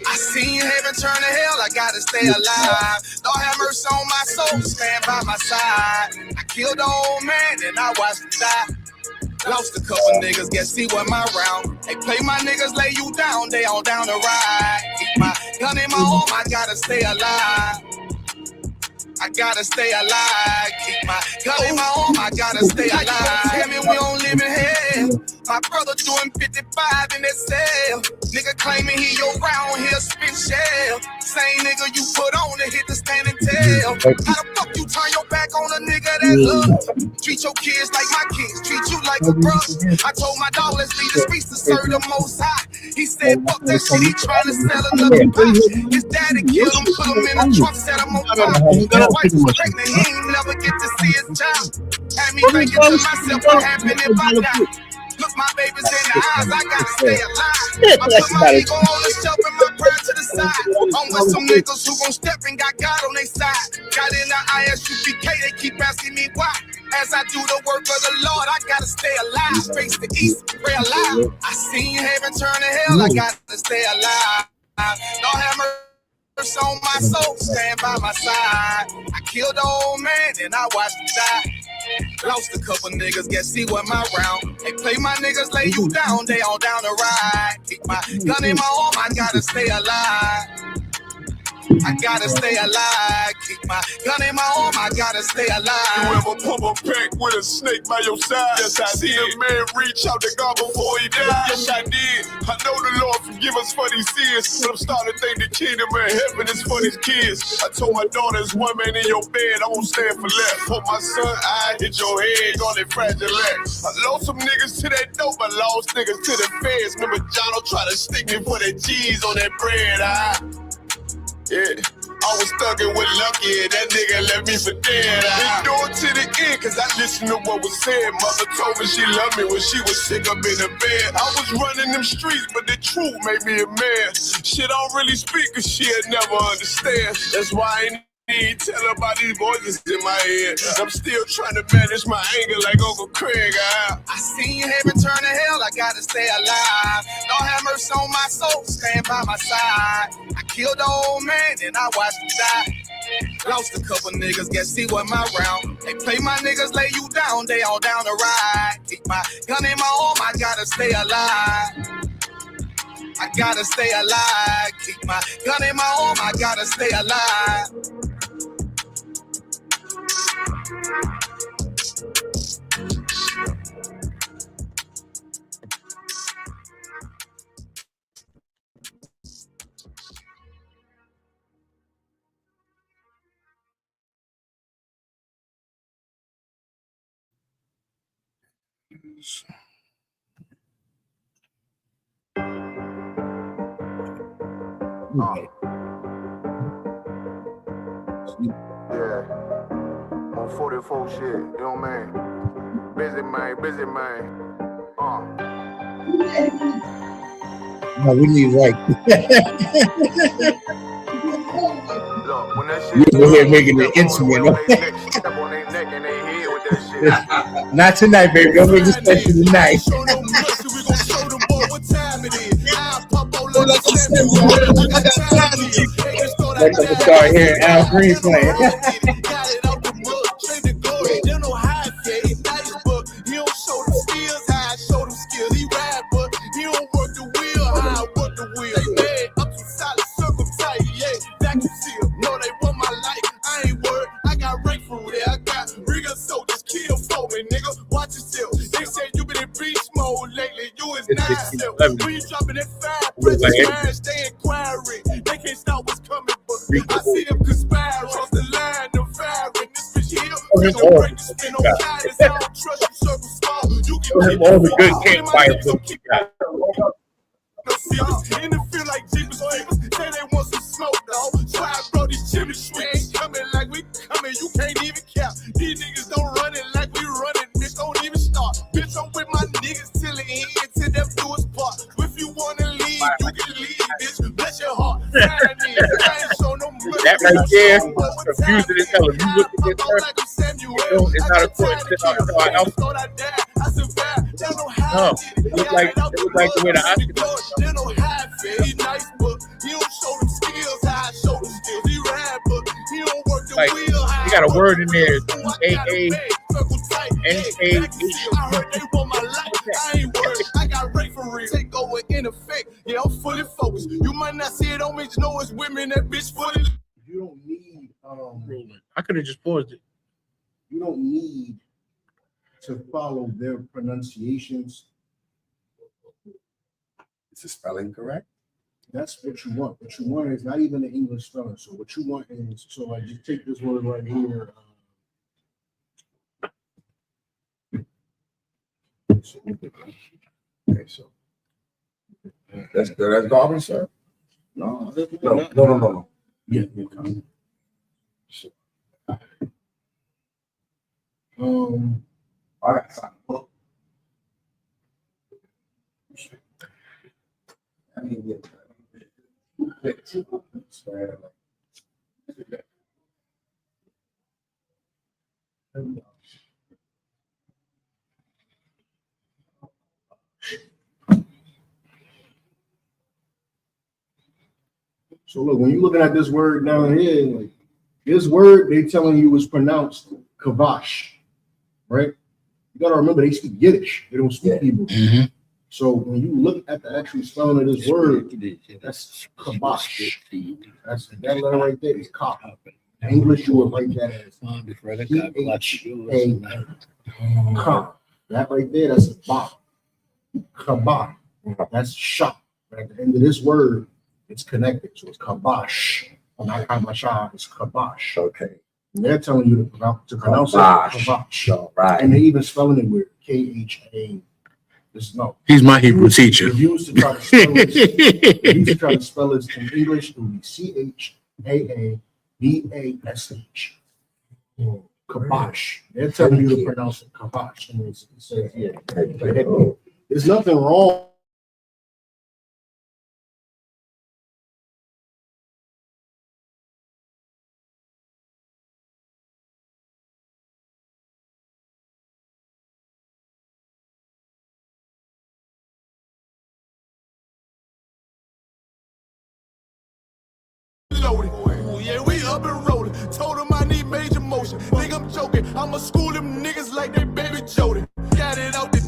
I seen heaven turn to hell, I gotta stay alive. Lord have mercy on my soul, stand by my side. I killed the old man and I watched him die. Lost a couple niggas, guess he wasn't my round. They play my niggas, lay you down, they all down the ride. Keep my gun in my arm, I gotta stay alive. I gotta stay alive. Keep my gun in my arm, I gotta stay alive. Tell me we don't live in hell. My brother doing 55 in that cell. Nigga claiming he your round here spin shell. Same nigga you put on to hit the standing tail. How the fuck you turn your back on a nigga that love? Treat your kids like my kids, treat you like a brother. I told my dog, let's leave the streets to serve the most high. He said, fuck that shit, he trying to sell another pie. His daddy killed him, put him in a truck, set him on top. His wife was pregnant, he ain't never get to see his child. Had me thinking to myself, what happened if I die? Look my babies in the eyes, I gotta stay alive. I put my ego on the shelf and my pride to the side. I'm with some niggas who gon' step and got God on their side. Got in the ISUPK, they keep asking me why. As I do the work of the Lord, I gotta stay alive. Face the east, pray alive. I seen heaven turn to hell, I gotta stay alive. Lord have mercy on my soul, stand by my side. I killed the old man and I watched him die. Lost a couple niggas, guess he wasn't my round. They play my niggas, lay you down, they all down the ride. Keep my gun in my arm, I gotta stay alive. I gotta stay alive. Keep my gun in my arm, I gotta stay alive. You ever pump a pack with a snake by your side? Yes, I see a man reach out to God before he died. Yes, I did. I know the Lord forgive us for these sins, but I'm starting to think the kingdom of heaven is for these kids. I told my daughters, one man in your bed, I won't stand for left. Put my son, I hit your head on that fragile legs. I lost some niggas to that dope, I lost niggas to the feds. Remember Jono tried to stick me for that cheese on that bread, yeah, I was thugging with Lucky and that nigga left me for dead. Endured to the end cause I listened to what was said. Mother told me she loved me when she was sick up in the bed. I was running them streets but the truth made me a man. She don't really speak cause she'll never understand. That's why I ain't need to tell her about these voices in my head. I'm still trying to manage my anger like Uncle Craig. I seen heaven turn to hell, I gotta stay alive. Lord have mercy on my soul, stand by my side. I killed the old man and I watched him die. Lost a couple niggas, guess he wasn't my round. They play my niggas, lay you down, they all down the ride. Keep my gun in my arm, I gotta stay alive. I gotta stay alive. Keep my gun in my arm, I gotta stay alive. Yeah, on 44 shit, you know what I mean? Busy man. No, we need right. Look, when that shit We're here making the instrument. step on their neck and they head with that shit. Not tonight, baby. Don't make this special tonight. Like I'm gonna start hearing Al Green playing. When you dropping that fire, press they inquiring. They can't stop what's coming, but I see them conspiring. Cross the line, them firing. This bitch here, we gon' break the spin on guidance. I don't trust you, circle small. You can all the good campfire books you got. And it feel like Jeepers Creepers. Say they want some smoke, dog. So I brought these chimney sweets. Coming like we coming, you can't even count. These niggas don't run it like we That right there, confusing as hell. If you look at this person, it's not according to our outfit. No, it look like the way the Oscar like, you got a word in there, I got rate for real. Take over in effect. Yeah, I'm fully focused. You might not see it on me, you know it's women that bitch fully. You don't need I could have just paused it. you don't need to follow their pronunciations. Is the spelling correct? That's what you want. What you want is not even the English spelling. So what you want is, so like just take this word right here. Okay, so that's garbage, sir. No. Yeah. I got something. I mean, yeah. So look, when you're looking at this word down here, like this word, they telling you is pronounced kavash, right? You gotta remember they speak Yiddish. They don't speak Hebrew. Mm-hmm. So when you look at the actual spelling of this word, that's kabash. That's that letter right there is ka. In English, you would write that as ka. That right there, that's a ba. Kaba. That's shop. But at the end of this word, it's connected. So it's kabash. Not kabasha, it's kabash. Okay. And they're telling you to pronounce it Kabash. kabash. All right. And they even spelling it weird. K-H-A. This no. He's my Hebrew teacher. If you used to try to spell it, if you used to try to spell it in English, it would be C-H-A-A-B-A-S-H. Kabash. They're telling you to pronounce it kabash. And it says, yeah. There's nothing wrong. Yeah, we up and rolling. Told him I need major motion. Think I'm joking. I'ma school them niggas like they baby Jody. Got it out the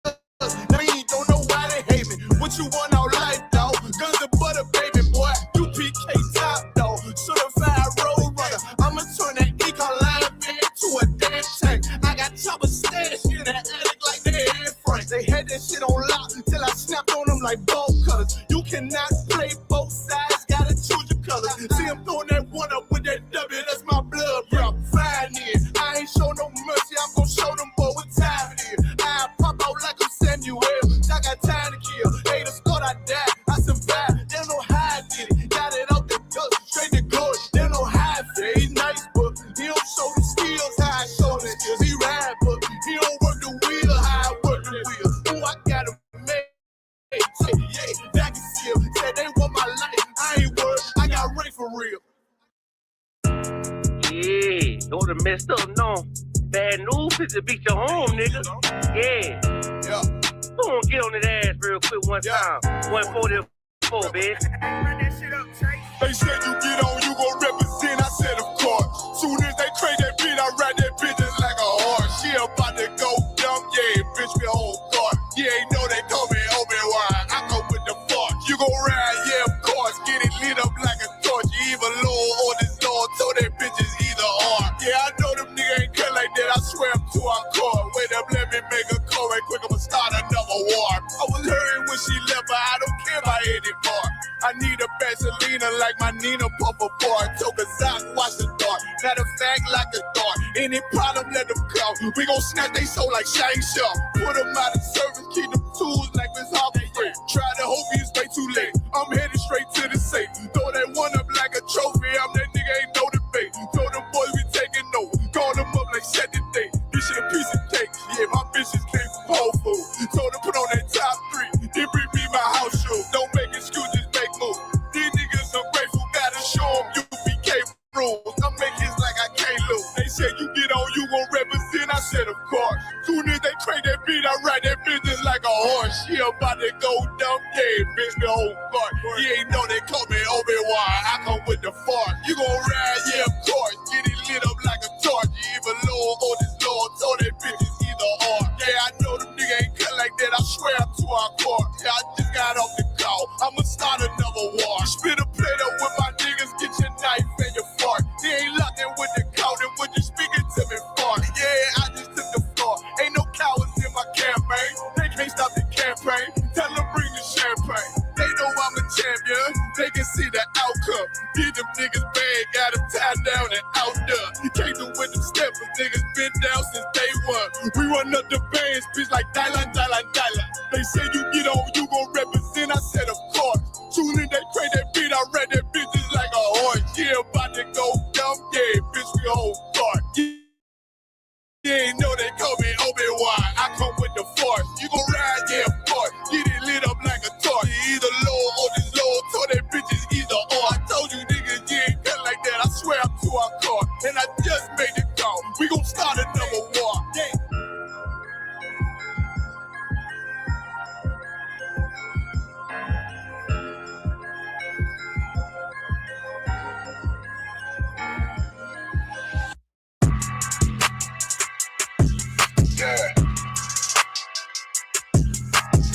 dust. Now you don't know why they hate me. What you want out life, dog? Guns and butter, baby boy. You PK top, dog. Certified road runner. I'ma turn that econ line into a damn tank. I got choppers stashed in the attic like they Air Frank. They had that shit on lock till I snapped on them like bolt cutters. You cannot play both sides. Gotta choose your colors. See, I'm throwing that one up with that W, that's my blood, bro. Fine in. I ain't show no mercy, I'm gonna show them boy what time it is. I pop out like I'm Samuel. I got time to kill. Haters thought I died, I survived. They don't know how I did it. Got it out the dust, straight to glory. They don't know how I feel. He's nice, but he don't show the skills how I show the skills. He ride, but he don't work the wheel how I work the wheel. Ooh, I got him made. Yeah, back and still. Said they want my life. I ain't worried. I got Ray for real. Yeah, those are messed up, no. Bad news is to beat your home, nigga. Yeah. Go on, get on that ass real quick one time. 144, bitch. They said you get on, you gon' represent. I said, of course. Soon as they trade that beat, I ride that bitch just like a horse. She about to go dumb, yeah, bitch, me whole guard. Yeah, ain't know they call me Obi-Wan. I go with the fuck. You gon' ride, yeah, of course. Get it lit up like a torch. You either low or this Lord, so that bitch is either or. Yeah, I know them niggas ain't cut like that. I swear I'm to our core. Wait up, let me make a call right quick. I'ma start another war. I was hurting when she left, but I don't care about anymore. I need a Vaseline like my Nina Puffer boy. Took a sock, watch the dark. Matter of fact, like a dart. Any problem, let them come. We gon' snatch they soul like Shang Tsung. Put them out of service, keep them tools like Miss Harper Free. Try to hope it's way too late. I'm headed straight to the safe. Throw that one up like a trophy. I'm that nigga, ain't no debate. Told them boys we taking note. Call them up like set the date. This shit a piece of cake. Yeah, my bitches came from Whole Foods. Told them put on that top 3. Then bring me my house shoes. Don't make excuses, make moves. These niggas are grateful. you gon' represent? I said, of course. Soon as they crank that beat, I ride that business like a horse. She about to go dumb, yeah, bitch, the whole part. You ain't know they call me Obi-Wan. I come with the force. You gon' ride, yeah, of course. Get it lit up like a torch. You even low on this Lord, so that bitch is either or. Yeah, I know the nigga ain't cut like that. I swear I'm to our court. Yeah, I just got off the call. I'ma start another war. Spit a plate up with my niggas, get your knife and your fork. They ain't locked in with the count and when you speaking to me for. Yeah, I just took the floor. Ain't no cowards in my campaign. They can't stop the campaign. Tell them bring the champagne. They know I'm a champion. They can see the outcome. Get them niggas bad, got them tied down and outdone. You can't do with them steps, niggas been down since day one. We run up the bands, bitch, like Dylan. They say you get on, you gon' represent. I said, of course. Soon as they crank that beat, I read that bitch just like a horse. Yeah, about to go dumb, yeah, bitch, we whole part. You ain't know they call me Obi-Wan. I come with the force. You gon' ride, yeah, of course. Get it lit up like a torch. You either low or this low, so that bitch is either or. I told you niggas, you ain't cut like that. I swear I'm to our court. And I just made it call. We gon' start another war. Yeah.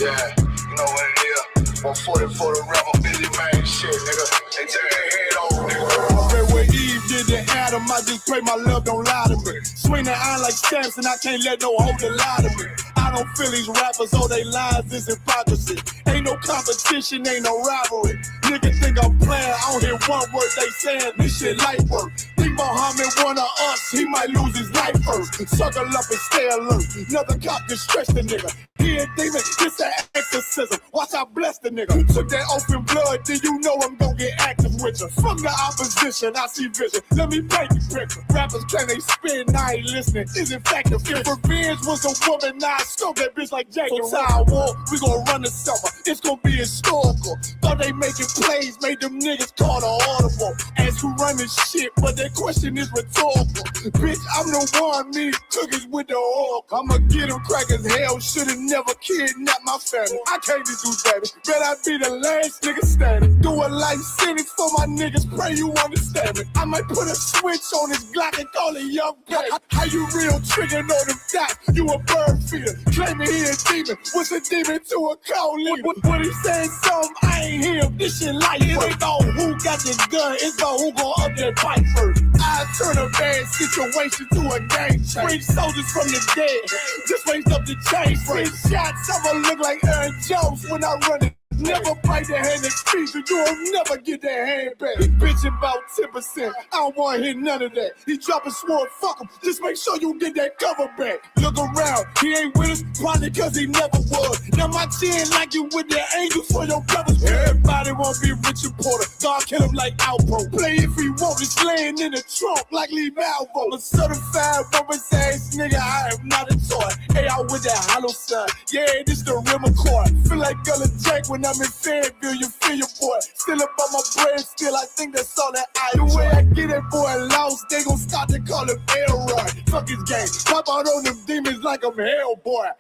Yeah, you know what it is. 140 for the rebel, busy man, shit, nigga. They take their head over, nigga. I read where Eve did to Adam. I just pray my love don't lie to me. Swing the iron like Samson, I can't let no holder lie to me. I don't feel these rappers, all they lies is hypocrisy. Ain't no competition, ain't no rivalry. Niggas think I'm playing, I don't hear one word they saying. This shit light work. Think Muhammad one of us, he might lose his life first. Suckle up and stay alert. Another cop can stretch the nigga. He a demon, it's an exorcism. Watch I bless the nigga. Took that open blood, then you know I'm gonna get active with you. From the opposition, I see vision. Let me paint the picture. Rappers claim they spin, I ain't listening. Is in fact the fear. If revenge was a woman, now I scope that bitch like Jake. So Tower War, we gon' run the summer. It's gonna be historical. Thought they making plays, made them niggas call the audible. Ask who run this shit, but that question is rhetorical. Bitch, I'm the one, me cookies with the oil. I'ma get them crackers, hell, should've never kidnapped my family. I can't just do that. Bet I be the last nigga standing. Do a life sentence for my niggas, pray you understand me. I might put a switch on this Glock and call it Young Pay. How you real trigger know them dots? You a bird feeder, claiming he a demon. What's a demon to a cold leader? What he saying something, I ain't hear. This shit like it ain't about who got the gun, it's about who gon' up that fight first. I turn a bad situation to a game change. Bring soldiers from the dead, just raised up the chain. Free shots, I'ma look like Aaron Jones when I run it. Never bite the hand that feeds you, you'll never get that hand back. He bitching about 10%, I don't wanna hear none of that. He dropping sword, fuck him, just make sure you get that cover back. Look around, he ain't with us, probably cause he never was. Now my chin like you with the angels for your brothers. Everybody won't be Richard Porter, God kill him like Alpo. Play if he want, it's laying in the trunk like Lee Malvo. A certified rubber's ass nigga, I am not a toy. Hey, out with that hollow sign, yeah, this the rim accord. Feel like Gullah Jack when I'm in Fayetteville, you feel your boy. Still up on my brain, still I think that's all that I do. The way I get it, boy, lost, they gon' start to call him Elroy. Fuck his game, pop out on them demons like I'm Hellboy.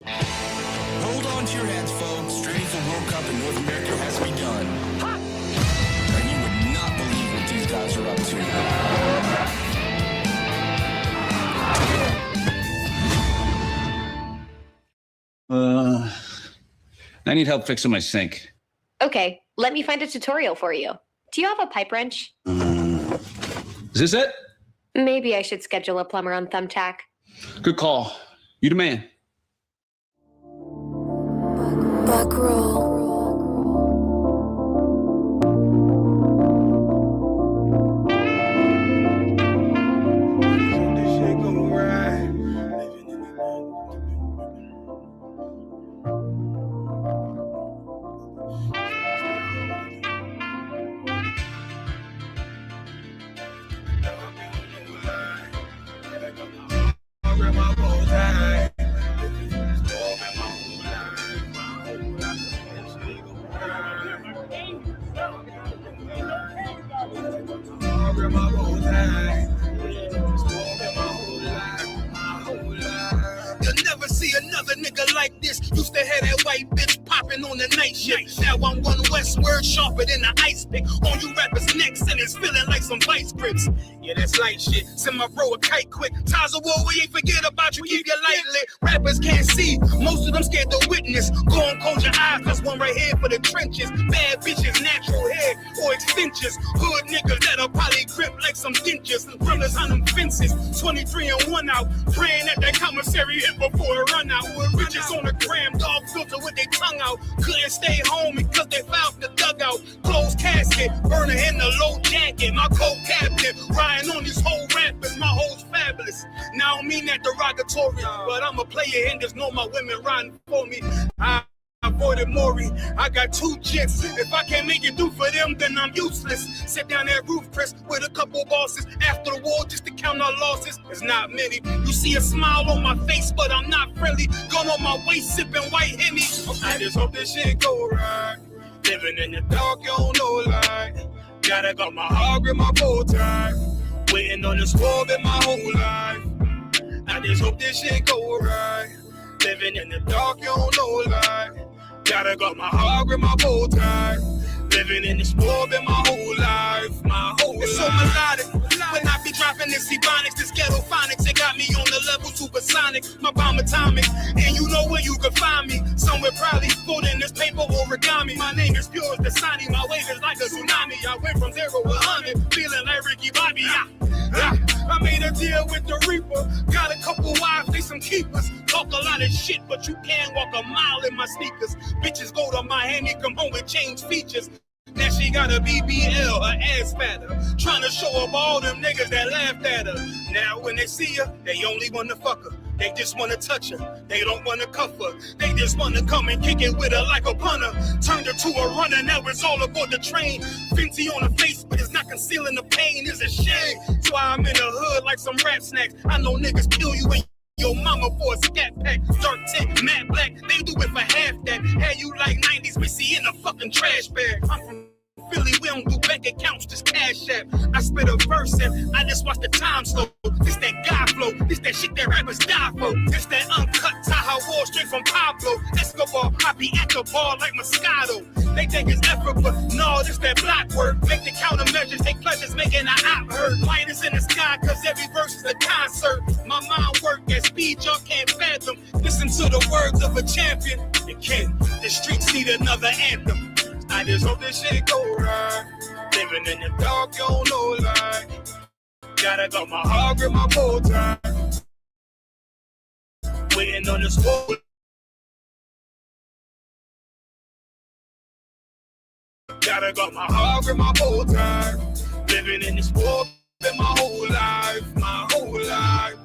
Hold on to your hats, folks. Straight as the World Cup in North America has begun. And you would not believe what these guys are up to. I need help fixing my sink. Okay, let me find a tutorial for you. Do you have a pipe wrench? Is this it? Maybe I should schedule a plumber on Thumbtack. Good call. You the man. Buckroll. This shit gonna wear my bow tie. You'll never see another nigga like this. Used to have that white bitch popping on the night shift. Now I'm one westward, sharper than an ice pick. On you rappers' necks, and it's feeling like some vice grips. Yeah, that's light shit. Send my bro a kite quick. Ties of war, we ain't forget about you. Keep your light lit. Rappers can't see. Most of them scared to witness. Go and close your eyes. There's one right here for the trenches. Bad bitches, natural hair or extensions. Hood niggas that'll probably grip like some dentures. Brothers on them fences. 23 and 1 out. Praying that that commissary hit before it run out. With riches on the gram, dog filter with their tongue out. Couldn't stay home because they found the dugout. Closed casket, burner in the low jacket. My co-captain, riding on these whole rappers. My hoes fabulous. Now I don't mean that derogatory, but I'm a player and there's no my women riding for me. I avoided Maury. I got 2 jets. If I can't make it through for them, then I'm useless. Sit down that roof, Chris, with a couple bosses. After the war, just to count our losses. There's not many. You see a smile on my face, but I'm not friendly. Gun on my waist, sipping white Henny. I just hope this shit go right. Living in the dark, you don't know light. Gotta got my heart with my bow tie. Waiting on the squab in my whole life. I just hope this shit go right. Living in the dark, you don't know light. Gotta got my heart with my bow tie. Living in the squab in my whole life. My whole life. It's so melodic. When I be dropping this ebonics, this ghetto phonics, it got me on the level supersonic. My bomb atomic, and you know where you can find me. Somewhere probably folding this paper origami. My name is pure as the Sani. My wave is like a tsunami. I went from 0 to 100, feeling like Ricky Bobby. I made a deal with the Reaper. Got a couple wives, they some keepers. Talk a lot of shit, but you can't walk a mile in my sneakers. Bitches go to Miami, come home with change features. Now she got a BBL, her ass fatter. Trying to show up all them niggas that laughed at her. Now when they see her, they only wanna fuck her. They just wanna touch her. They don't wanna cuff her. They just wanna come and kick it with her like a punter. Turned her to a runner, now it's all aboard the train. Fenty on her face, but it's not concealing the pain. It's a shame. That's why I'm in the hood like some rap snacks. I know niggas kill you and your mama for a scat pack. Dark tint, matte black, they do it for half that. Had you like 90s Missy in a fucking trash bag. I'm from Philly, we don't do bank accounts, just cash app. I spit a verse and I just watch the time slow. This that guy flow, this that shit that rappers die for. This that uncut Tahoe Wall straight from Pablo Escobar. I be at the bar like Moscato. They think it's effort, but no, this that block work. Make the countermeasures, take pleasures, making an op hurt. Light is in the sky, cause every verse is a concert. My mind work at speed y'all can't fathom. Listen to the words of a champion. You can't, the streets need another anthem. I just hope this shit go right. Living in the dark, you don't know light. Gotta got my heart with my bow tie. Waiting on the squad. Gotta got my heart with my bow tie. Living in this world in my whole life. My whole life.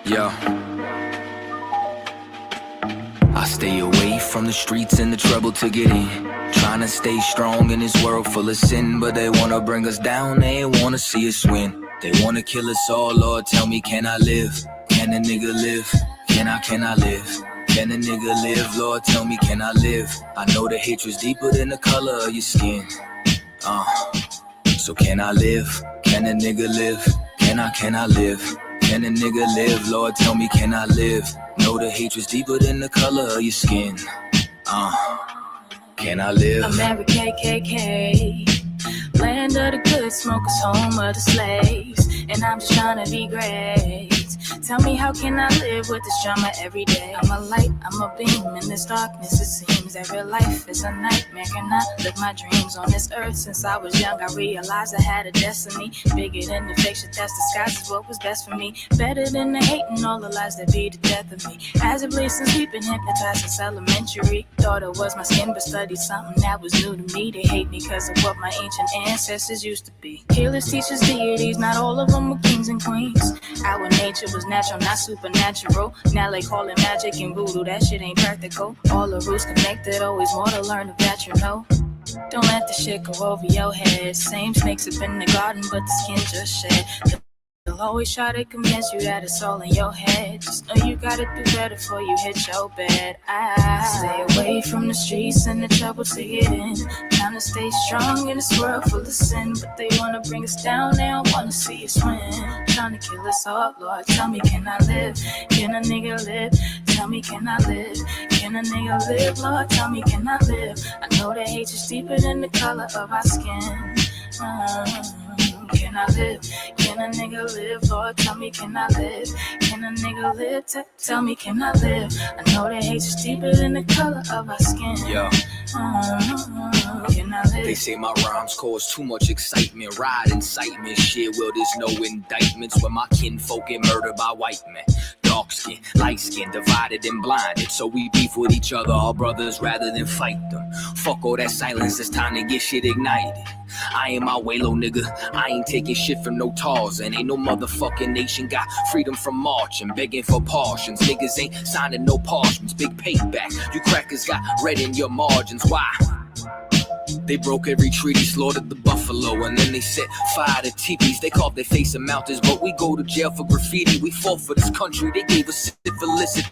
Yeah. I stay away from the streets and the trouble to get in. Trying to stay strong in this world full of sin, but they wanna bring us down, they wanna see us win. They wanna kill us all, Lord, tell me, can I live? Can a nigga live? Can I live? Can a nigga live? Lord, tell me, can I live? I know the hatred's deeper than the color of your skin. So can I live? Can a nigga live? Can I live? Can a nigga live? Lord, tell me, can I live? Know the hatred's deeper than the color of your skin. Can I live? America KKK, land of the good smokers, home of the slaves. And I'm just trying to be great. Tell me, how can I live with this drama every day? I'm a light, I'm a beam in this darkness. It seems that real life is a nightmare. Can I live my dreams on this earth? Since I was young, I realized I had a destiny bigger than the fiction that disguises what was best for me. Better than the hate and all the lies that be the death of me. As of late, since we've been hypnotized since elementary, thought it was my skin, but studied something that was new to me. They hate me because of what my ancient ancestors used to be. Healers, teachers, deities, not all of them were kings and queens. Our nature was natural, not supernatural. Now they call it magic and voodoo, that shit ain't practical. All the roots connected, always more to learn of that, you know. Don't let the shit go over your head. Same snakes up in the garden, but the skin just shed. They'll always try to convince you that it's all in your head. Just know you gotta do better before you hit your bed. I stay away from the streets and the trouble to get in. Trying to stay strong in this world full of sin, but they wanna bring us down, they don't wanna see us win. Trying to kill us all, Lord, tell me, can I live? Can a nigga live? Tell me, can I live? Can a nigga live? Lord, tell me, can I live? I know that hate is deeper than the color of our skin. Can I live? Can a nigga live? Lord, tell me, can I live? Can a nigga live? Tell me, can I live? I know that hate is deeper than the color of our skin. Yo. Can I live? They say my rhymes cause too much excitement. Ride incitement, shit, well, there's no indictments when my kinfolk get murdered by white men. Dark skin, light skin, divided and blinded. So we beef with each other, our brothers, rather than fight them. Fuck all that silence, it's time to get shit ignited. I ain't my way low, nigga. I ain't taking shit from no tars. And ain't no motherfucking nation got freedom from marching, begging for portions. Niggas ain't signing no parchments, big payback. You crackers got red in your margins, why? They broke every treaty, slaughtered the buffalo, and then they set fire to teepees. They carved their face in mountains, but we go to jail for graffiti. We fought for this country, they gave us syphilis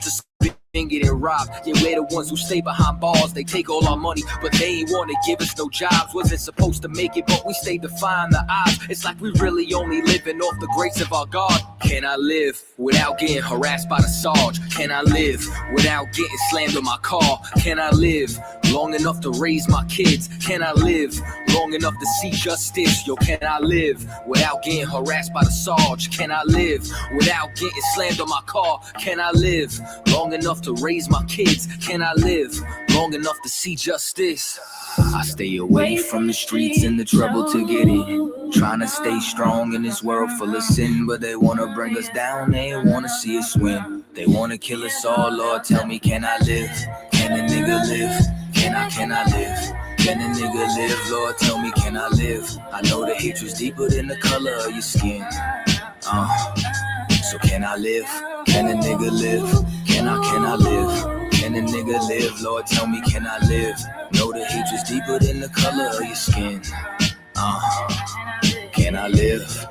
to spit and get it robbed. Yeah, we're the ones who stay behind bars. They take all our money, but they ain't wanna give us no jobs. Wasn't supposed to make it, but we stay defying the odds. It's like we really only living off the grace of our God. Can I live without getting harassed by the Sarge? Can I live without getting slammed on my car? Can I live long enough to raise my kids? Can I live long enough to see justice? Yo, can I live without getting harassed by the Sarge? Can I live without getting slammed on my car? Can I live long enough to raise my kids? Can I live long enough to see justice? I stay away from the streets and the trouble to get in. Trying to stay strong in this world full of sin, but they wanna bring us down, they wanna see us win. They wanna kill us all, Lord, tell me, can I live? Can a nigga live? Can I live? Can a nigga live? Lord, tell me, can I live? I know the hatred's deeper than the color of your skin. So can I live? Can a nigga live? Can I live? Can a nigga live? Lord, tell me, can I live? Know the hatred's deeper than the color of your skin. Can I live?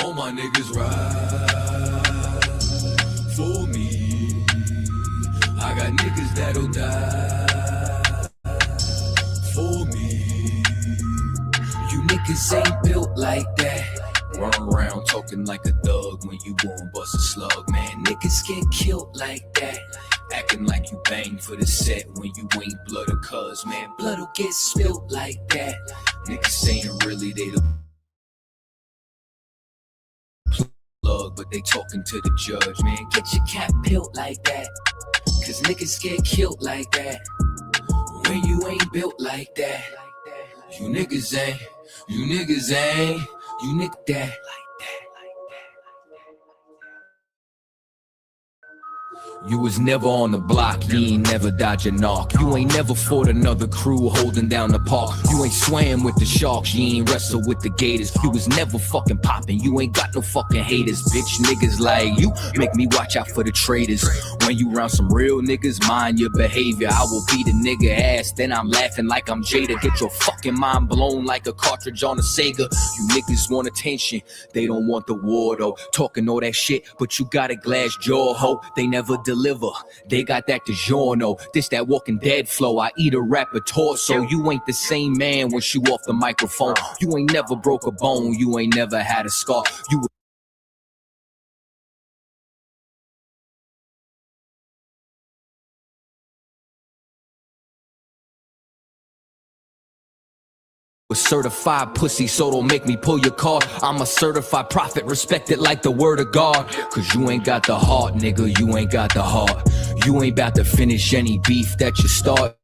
All my niggas ride for me. I got niggas that'll die for me. You niggas ain't built like that. Run around talking like a thug when you won't bust a slug, man. Niggas get killed like that. Acting like you bang for the set when you ain't blood or cuz, man. Blood'll get spilled like that. Niggas saying really they the plug, but they talking to the judge, man. Get your cap built like that, cause niggas get killed like that when you ain't built like that. You niggas ain't, you niggas ain't, you nigga that. You was never on the block, you ain't never dodge a knock. You ain't never fought another crew holding down the park. You ain't swam with the sharks, you ain't wrestled with the gators. You was never fucking popping, you ain't got no fucking haters. Bitch, niggas like you make me watch out for the traitors. When you round some real niggas, mind your behavior. I will beat a nigga ass, then I'm laughing like I'm Jada. Get your fucking mind blown like a cartridge on a Sega. You niggas want attention, they don't want the war though. Talking all that shit, but you got a glass jaw, ho. They never deliver, they got that DiGiorno. This that Walking Dead flow, I eat a rapper torso. You ain't the same man once you off the microphone. You ain't never broke a bone, you ain't never had a scar. You a certified pussy, so don't make me pull your card. I'm a certified prophet, respect it like the word of God. Cause you ain't got the heart, nigga, you ain't got the heart. You ain't about to finish any beef that you start.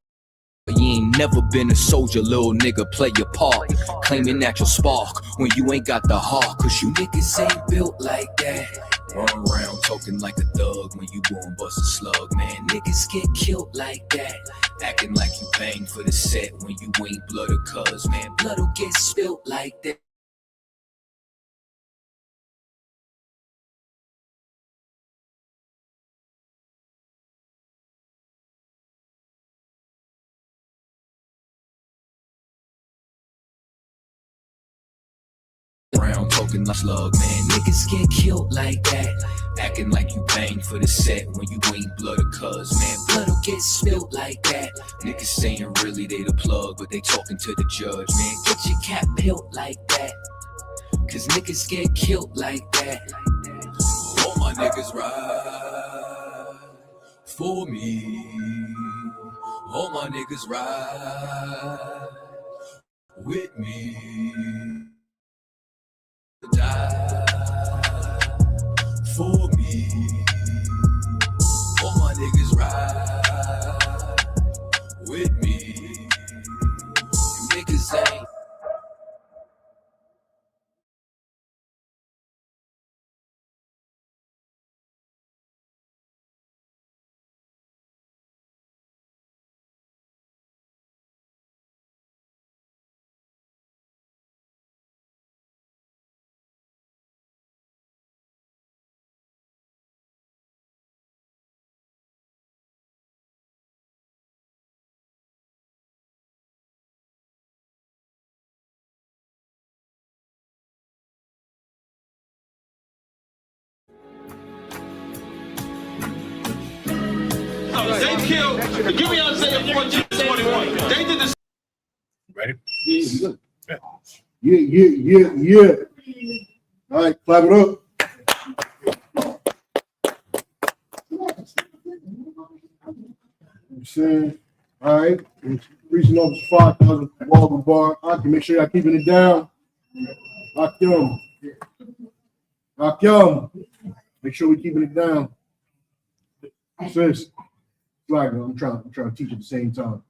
You ain't never been a soldier, little nigga, play your part. Claiming that you'll spark when you ain't got the heart. Cause you niggas ain't built like that. Run around talking like a thug when you gon' bust a slug, man. Niggas get killed like that. Acting like you bang for the set when you ain't blood or cuz, man. Blood'll get spilt like that. Around talking like slug, man. Niggas get killed like that. Acting like you bang for the set when you ain't blood or cuz, man. Blood'll get spilled like that. Niggas saying really they the plug, but they talking to the judge, man. Get your cap built like that. Cause niggas get killed like that. All my niggas ride for me. All my niggas ride with me. Die for me. All my niggas ride with me. You niggas ain't. They killed. Give me Isaiah 14:21. They did this. Ready? Yeah. All right, clap it up. I'm saying, all right, reaching over to 5,000 Walker bar. I can make sure y'all keeping it down. Akim. Make sure we keeping it down. Sis, like I'm trying to teach at the same time.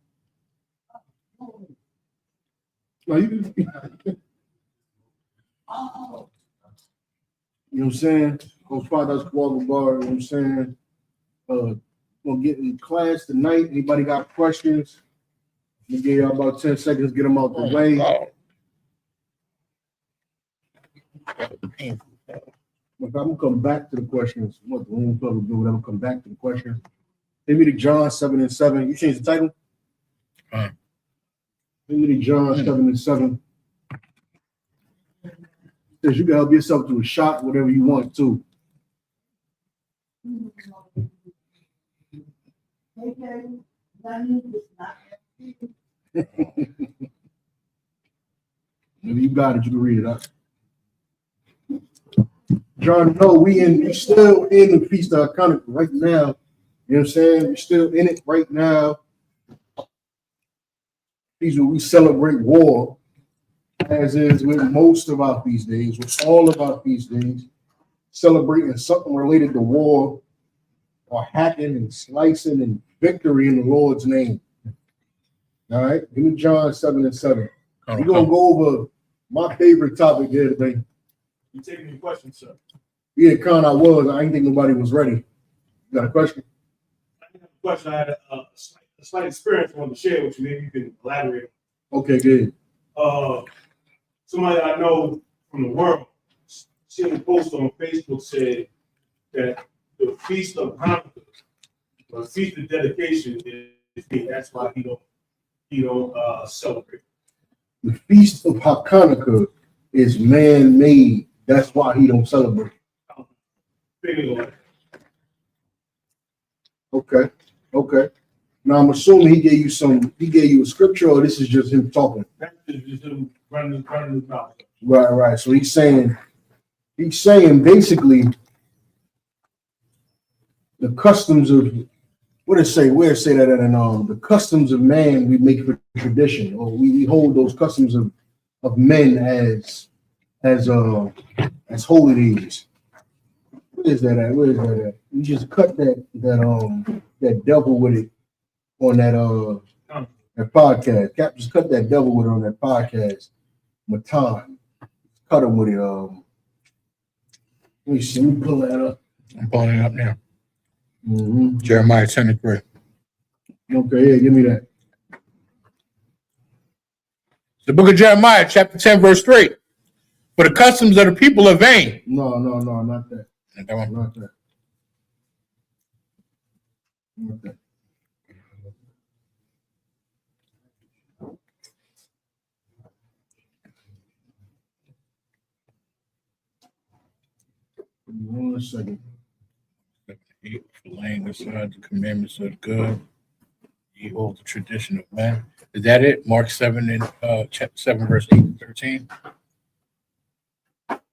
No, you know what I'm saying? Those 5,000 Walker bar, you know what I'm saying? Gonna get in class tonight. Anybody got questions? We give y'all about 10 seconds, get them out the way. If I'm gonna come back to the questions, what the room club will do, whatever, come back to the questions. Maybe the John 7-7. You changed the title? Maybe the John 7-7. Says you can help yourself to a shot, whatever you want to. If you got it, you can read it out. John, no, we still in the Feast of Hanukkah right now. You know what I'm saying? We're still in it right now. These we celebrate war, as is with most of our feast days, with all of our feast days, celebrating something related to war or hacking and slicing and victory in the Lord's name. All right, give me John 7-7. We're gonna go over my favorite topic here today. You taking any questions, sir? Yeah, Con, I didn't think nobody was ready. You got a question? question. I had a slight experience I want to share with you. Maybe you can elaborate. Okay, good. Somebody I know from the world seen a post on Facebook said that the Feast of Hanukkah, or Feast of Dedication, is that's why he don't celebrate. The Feast of Hanukkah is man-made. That's why he don't celebrate. Okay. Okay. Now I'm assuming he gave you a scripture, or this is just him talking. That's just him running his mouth. Right. So he's saying basically the customs of where it say that in the customs of man we make for tradition, or we hold those customs of men as holy days. Where is that at? You just cut that devil with it on that podcast. Cap just cut that devil with it on that podcast. Matan. Cut him with it. Let me see. Let me pull that up. I'm pulling it up now. Mm-hmm. Jeremiah 10:3. Okay, yeah, give me that. The book of Jeremiah, chapter 10, verse 3. For the customs of the people are vain. No, not that. That one. Not that. Not that. One second. For laying aside the commandments of God, ye hold the tradition of man. Is that it? Mark 7 and chapter 7, verse 8 and 13.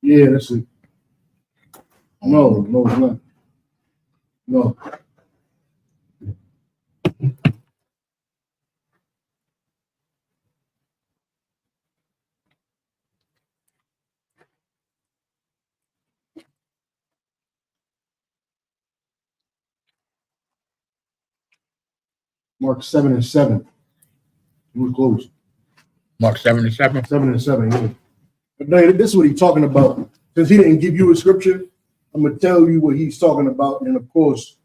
Yeah, that's it. No, it's not. No. Mark 7 and 7. It was close. Mark 7 and 7. 7 and 7, yeah. But no, this is what he's talking about. Since he didn't give you a scripture, I'm gonna tell you what he's talking about, and of course,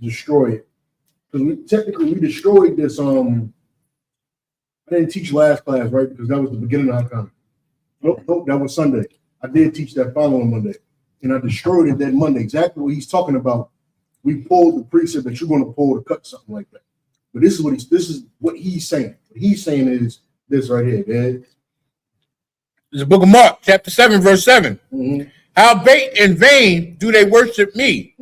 destroy it. Because we destroyed this. I didn't teach last class, right? Because that was the beginning of Hanukkah. Nope, that was Sunday. I did teach that following Monday, and I destroyed it that Monday. Exactly what he's talking about. We pulled the precept that you're going to pull to cut something like that. But this is what he's saying. What he's saying is this right here, man. It's the book of Mark, chapter 7, verse 7. Mm-hmm. How in vain do they worship me,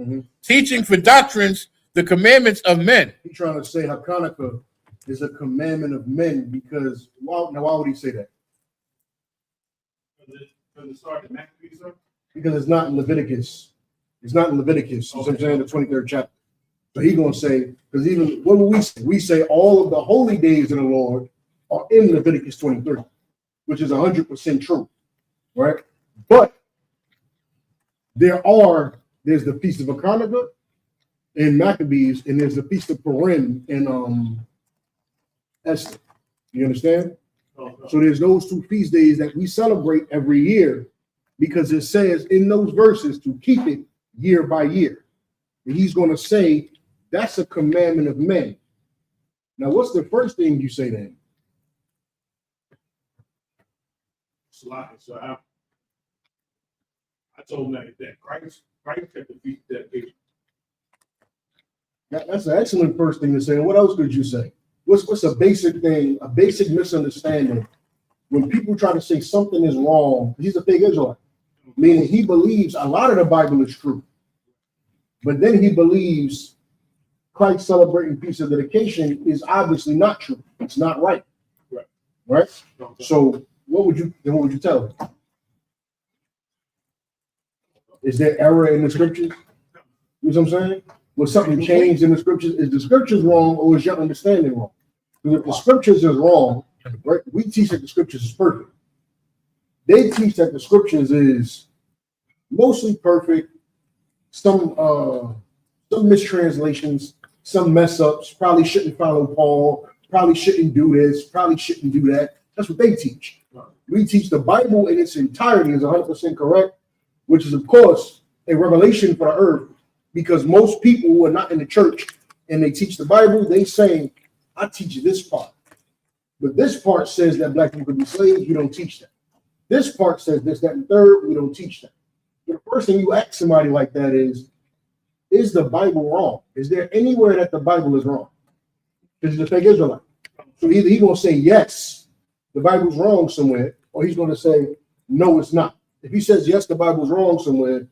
teaching for doctrines the commandments of men. He's trying to say Hanukkah is a commandment of men because why would he say that? Because it started in Maccabees, sir? Because it's not in Leviticus. It's not in Leviticus. Okay. I'm saying the 23rd chapter. So he's gonna say, because even what will we say? We say all of the holy days of the Lord are in Leviticus 23, which is 100% true, right? But there's the Feast of Hanukkah in Maccabees, and there's the Feast of Purim in Esther. You understand? So there's those two feast days that we celebrate every year because it says in those verses to keep it year by year. And he's going to say that's a commandment of men. Now, what's the first thing you say to him? So I told him that Christ kept the feast of dedication. That's an excellent first thing to say. What else could you say? What's a basic thing, a basic misunderstanding when people try to say something is wrong? He's a big Israelite, meaning he believes a lot of the Bible is true, but then he believes Christ celebrating feast of dedication is obviously not true. It's not right. Right? So what would you tell him? Is there error in the scriptures? You know what I'm saying? Was something changed in the scriptures? Is the scriptures wrong or is your understanding wrong? Because if the scriptures is wrong, right? We teach that the scriptures is perfect. They teach that the scriptures is mostly perfect, some mistranslations, some mess ups, probably shouldn't follow Paul, probably shouldn't do this, probably shouldn't do that. That's what they teach. We teach the Bible in its entirety is 100% correct, which is, of course, a revelation for the earth, because most people who are not in the church and they teach the Bible, they say, I teach you this part. But this part says that black people could be slaves, you don't teach that. This part says this, that, and third, we don't teach that. So the first thing you ask somebody like that is the Bible wrong? Is there anywhere that the Bible is wrong? Because he's a fake Israelite. So either he's going to say, yes, the Bible's wrong somewhere, or he's going to say, no, it's not. If he says, yes, the Bible's wrong somewhere,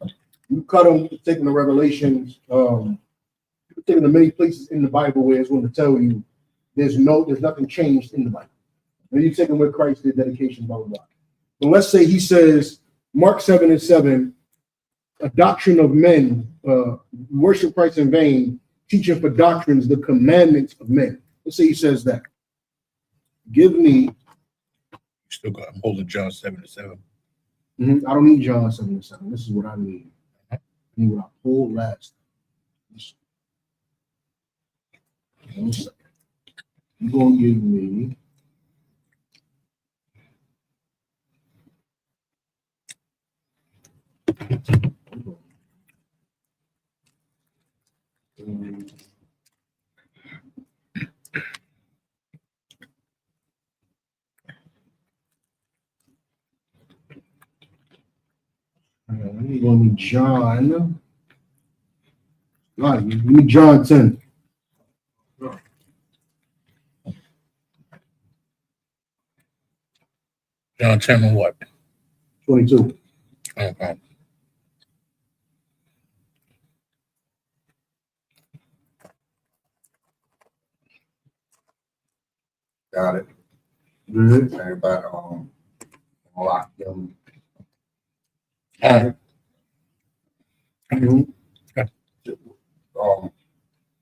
you cut him, take him to Revelations, take him to many places in the Bible where it's going to tell you there's nothing changed in the Bible. And you take him where Christ did dedication, blah, blah, blah. But let's say he says, Mark 7:7, a doctrine of men, worship Christ in vain, teaching for doctrines, the commandments of men. Let's say he says that. Give me. You still got, I'm holding John 7:7. I don't need John 7:7. This is what I need. I need what I pulled last. One second. You're going to give me. You're going to John. All right, you need John 10. John 10 and what? 22. Okay. Got it. Good. Everybody, lock them.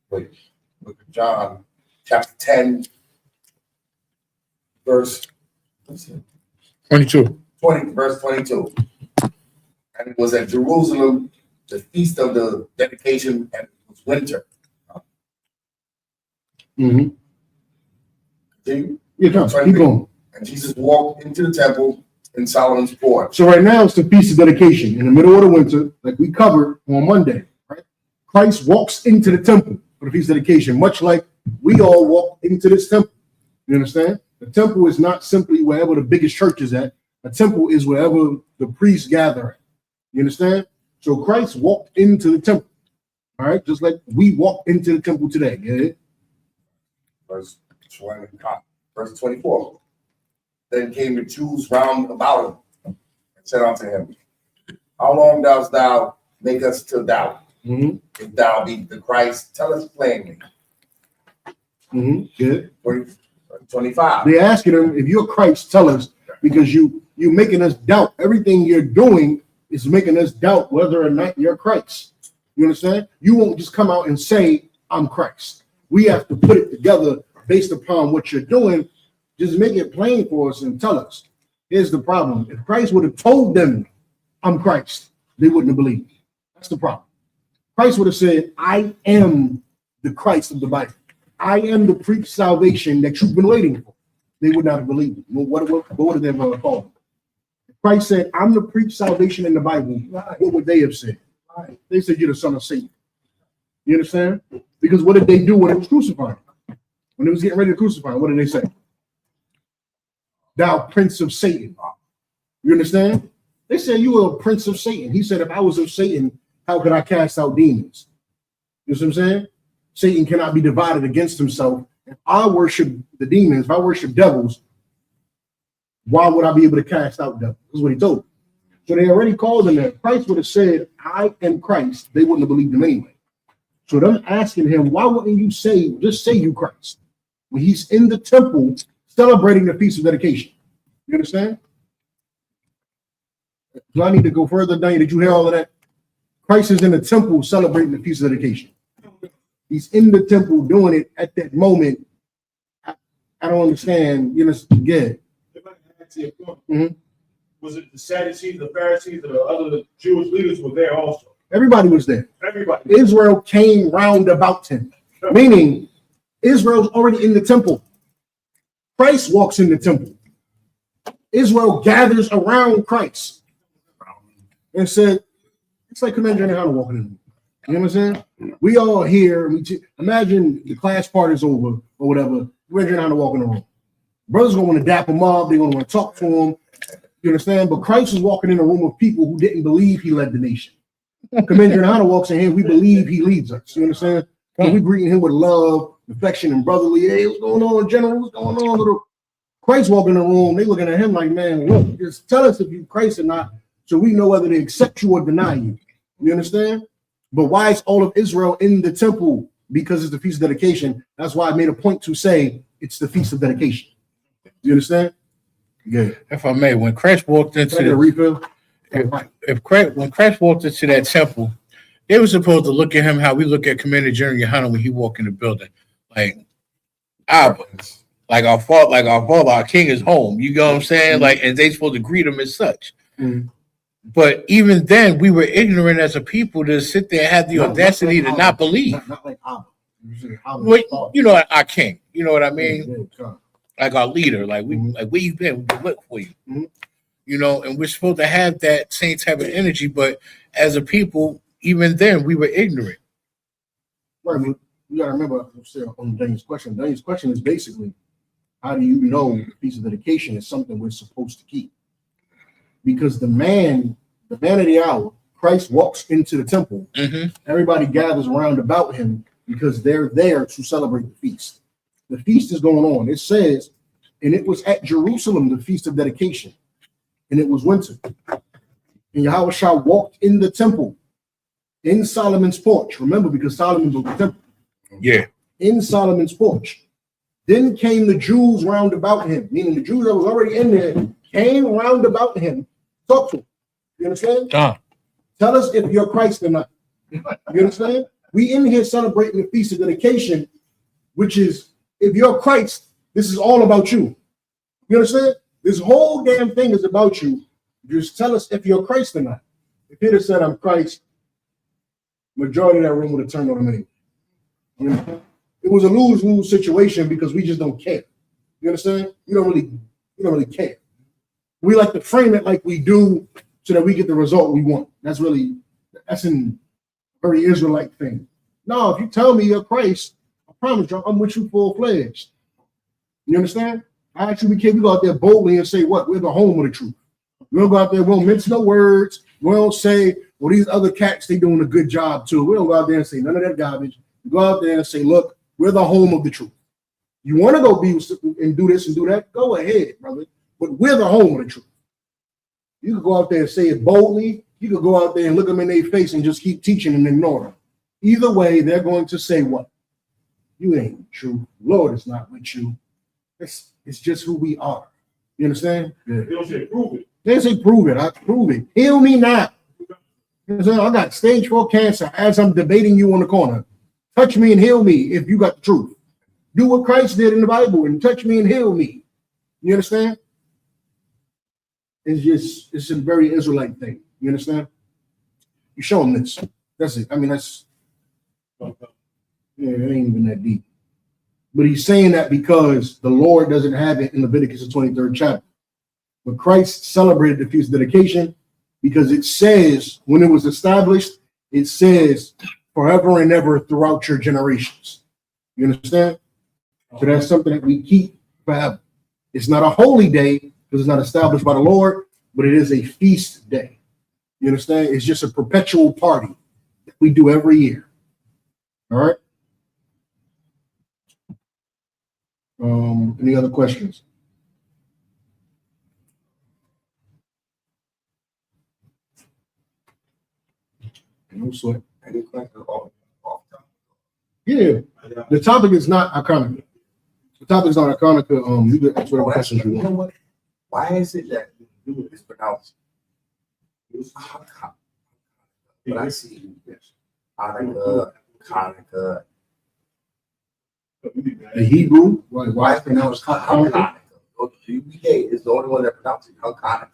Wait, look at John chapter 10, verse 22. 22. And it was at Jerusalem, the feast of the dedication, and it was winter. Mm-hmm. Continue. Yeah, keep going. And Jesus walked into the temple in Solomon's porch. So right now it's the feast of dedication in the middle of the winter, like we covered on Monday. Right? Christ walks into the temple for the feast of dedication, much like we all walk into this temple. You understand? The temple is not simply wherever the biggest church is at. A temple is wherever the priests gather at. You understand? So Christ walked into the temple. All right, just like we walk into the temple today. Get it? Verse 24. Then came the Jews round about him and said unto him, how long dost thou make us to doubt? If thou be the Christ, tell us plainly. Good. 25. They're asking him, if you're Christ, tell us, because you're making us doubt. Everything you're doing is making us doubt whether or not you're Christ. You understand? You won't just come out and say, I'm Christ. We have to put it together based upon what you're doing. Just make it plain for us and tell us. Here's the problem. If Christ would have told them, I'm Christ, they wouldn't have believed. That's the problem. Christ would have said, I am the Christ of the Bible. I am the preached salvation that you've been waiting for. They would not have believed it. What would they have called him? If Christ said, I'm the preached salvation in the Bible, what would they have said? They said, you're the son of Satan. You understand? Because what did they do when it was crucified? When it was getting ready to crucify, what did they say? Thou prince of Satan. You understand? They said you were a prince of Satan. He said, if I was of Satan, how could I cast out demons? You know what I'm saying? Satan cannot be divided against himself. If I worship the demons, if I worship devils, why would I be able to cast out devils? That's what he told them. So they already called him that. Christ would have said, I am Christ. They wouldn't have believed him anyway. So them asking him, why wouldn't you just say you Christ? When he's in the temple celebrating the feast of dedication. You understand? Do I need to go further down? Did you hear all of that? Christ is in the temple celebrating the feast of dedication. He's in the temple doing it at that moment. I don't understand. You know, again. Was it the Sadducees, the Pharisees, or the other Jewish leaders were there also? Everybody was there. Everybody. Israel came round about him, meaning Israel's already in the temple. Christ walks in the temple. Israel gathers around Christ and said, it's like Commander Johnny Hunter walking in. You know what I'm saying? We all here. Imagine the class part is over or whatever. We're trying to walk in the room. Brothers gonna want to dap him up. They're gonna want to talk to him. You understand? But Christ was walking in a room of people who didn't believe he led the nation. Commander Hunter walks in here. We believe he leads us. You understand? So we greeting him with love, affection, and brotherly. Hey, what's going on, General? What's going on, little? Christ walking in the room. They looking at him like, man, look, just tell us if you Christ or not, so we know whether to accept you or deny you. You understand? But why is all of Israel in the temple? Because it's the feast of dedication. That's why I made a point to say it's the feast of dedication. You understand? Yeah. If I may, when Christ walked into the refill, when Christ walked into that temple, they were supposed to look at him how we look at Commander General Yohana when he walked in the building, like Abba, like our father, our king is home. You know what I'm saying? Like, and they supposed to greet him as such. But even then, we were ignorant as a people to sit there and have the audacity to not believe. Not like Abba. Well, you know, our king. You know what I mean? Like our leader. Like we, like where you been? We can look for you. You know, and we're supposed to have that same type of energy. But as a people, even then, we were ignorant. Right. But you got to remember, on Daniel's question. Daniel's question is basically, how do you know the feast of dedication is something we're supposed to keep? Because the man of the hour, Christ walks into the temple. Everybody gathers around about him because they're there to celebrate the feast. The feast is going on. It says, and it was at Jerusalem, the feast of dedication, and it was winter. And Yahushua walked in the temple, in Solomon's porch. Remember, because Solomon built the temple. Yeah. In Solomon's porch. Then came the Jews round about him, meaning the Jews that was already in there came round about him. Talk to him. You understand? Tell us if you're Christ or not. You understand? We in here celebrating the feast of dedication, which is, if you're Christ, this is all about you. You understand? This whole damn thing is about you. Just tell us if you're Christ or not. If he'd have said, I'm Christ, majority of that room would have turned on him anyway. You know? It was a lose-lose situation because we just don't care. You understand? We don't really care. We like to frame it like we do so that we get the result we want. That's a very Israelite thing. No, if you tell me you're Christ, I promise you, I'm with you full-fledged. You understand? I actually we go out there boldly and say, what? We're the home of the truth. We don't go out there, we don't mince no words. We don't say, well, these other cats, they doing a good job too. We don't go out there and say none of that garbage. We go out there and say, look, we're the home of the truth. You want to go be and do this and do that? Go ahead, brother. But we're the home of the truth. You could go out there and say it boldly. You could go out there and look them in their face and just keep teaching and ignore them. Either way, they're going to say what? You ain't true. Lord is not with you. It's just who we are. You understand? They don't say prove it. They say prove it. I prove it. Heal me now. You know, I got stage 4 cancer as I'm debating you on the corner. Touch me and heal me if you got the truth. Do what Christ did in the Bible and touch me and heal me. You understand? It's a very Israelite thing. You understand? You show them this. That's it. I mean, it ain't even that deep. But he's saying that because the Lord doesn't have it in Leviticus, the 23rd chapter. But Christ celebrated the feast of dedication because it says, when it was established, it says forever and ever throughout your generations. You understand? So that's something that we keep forever. It's not a holy day because it's not established by the Lord, but it is a feast day. You understand? It's just a perpetual party that we do every year. All right? Any other questions? No sweat. Any questions? Yeah. The topic is not Hanukkah. The topic is not Hanukkah. You can ask whatever questions you want. You know what? Why is it that it's pronounced Hanukkah? But I see Hanukkah. The Hebrew, why it's pronounced Hanukkah? UBK is the only one that pronounces it Hanukkah.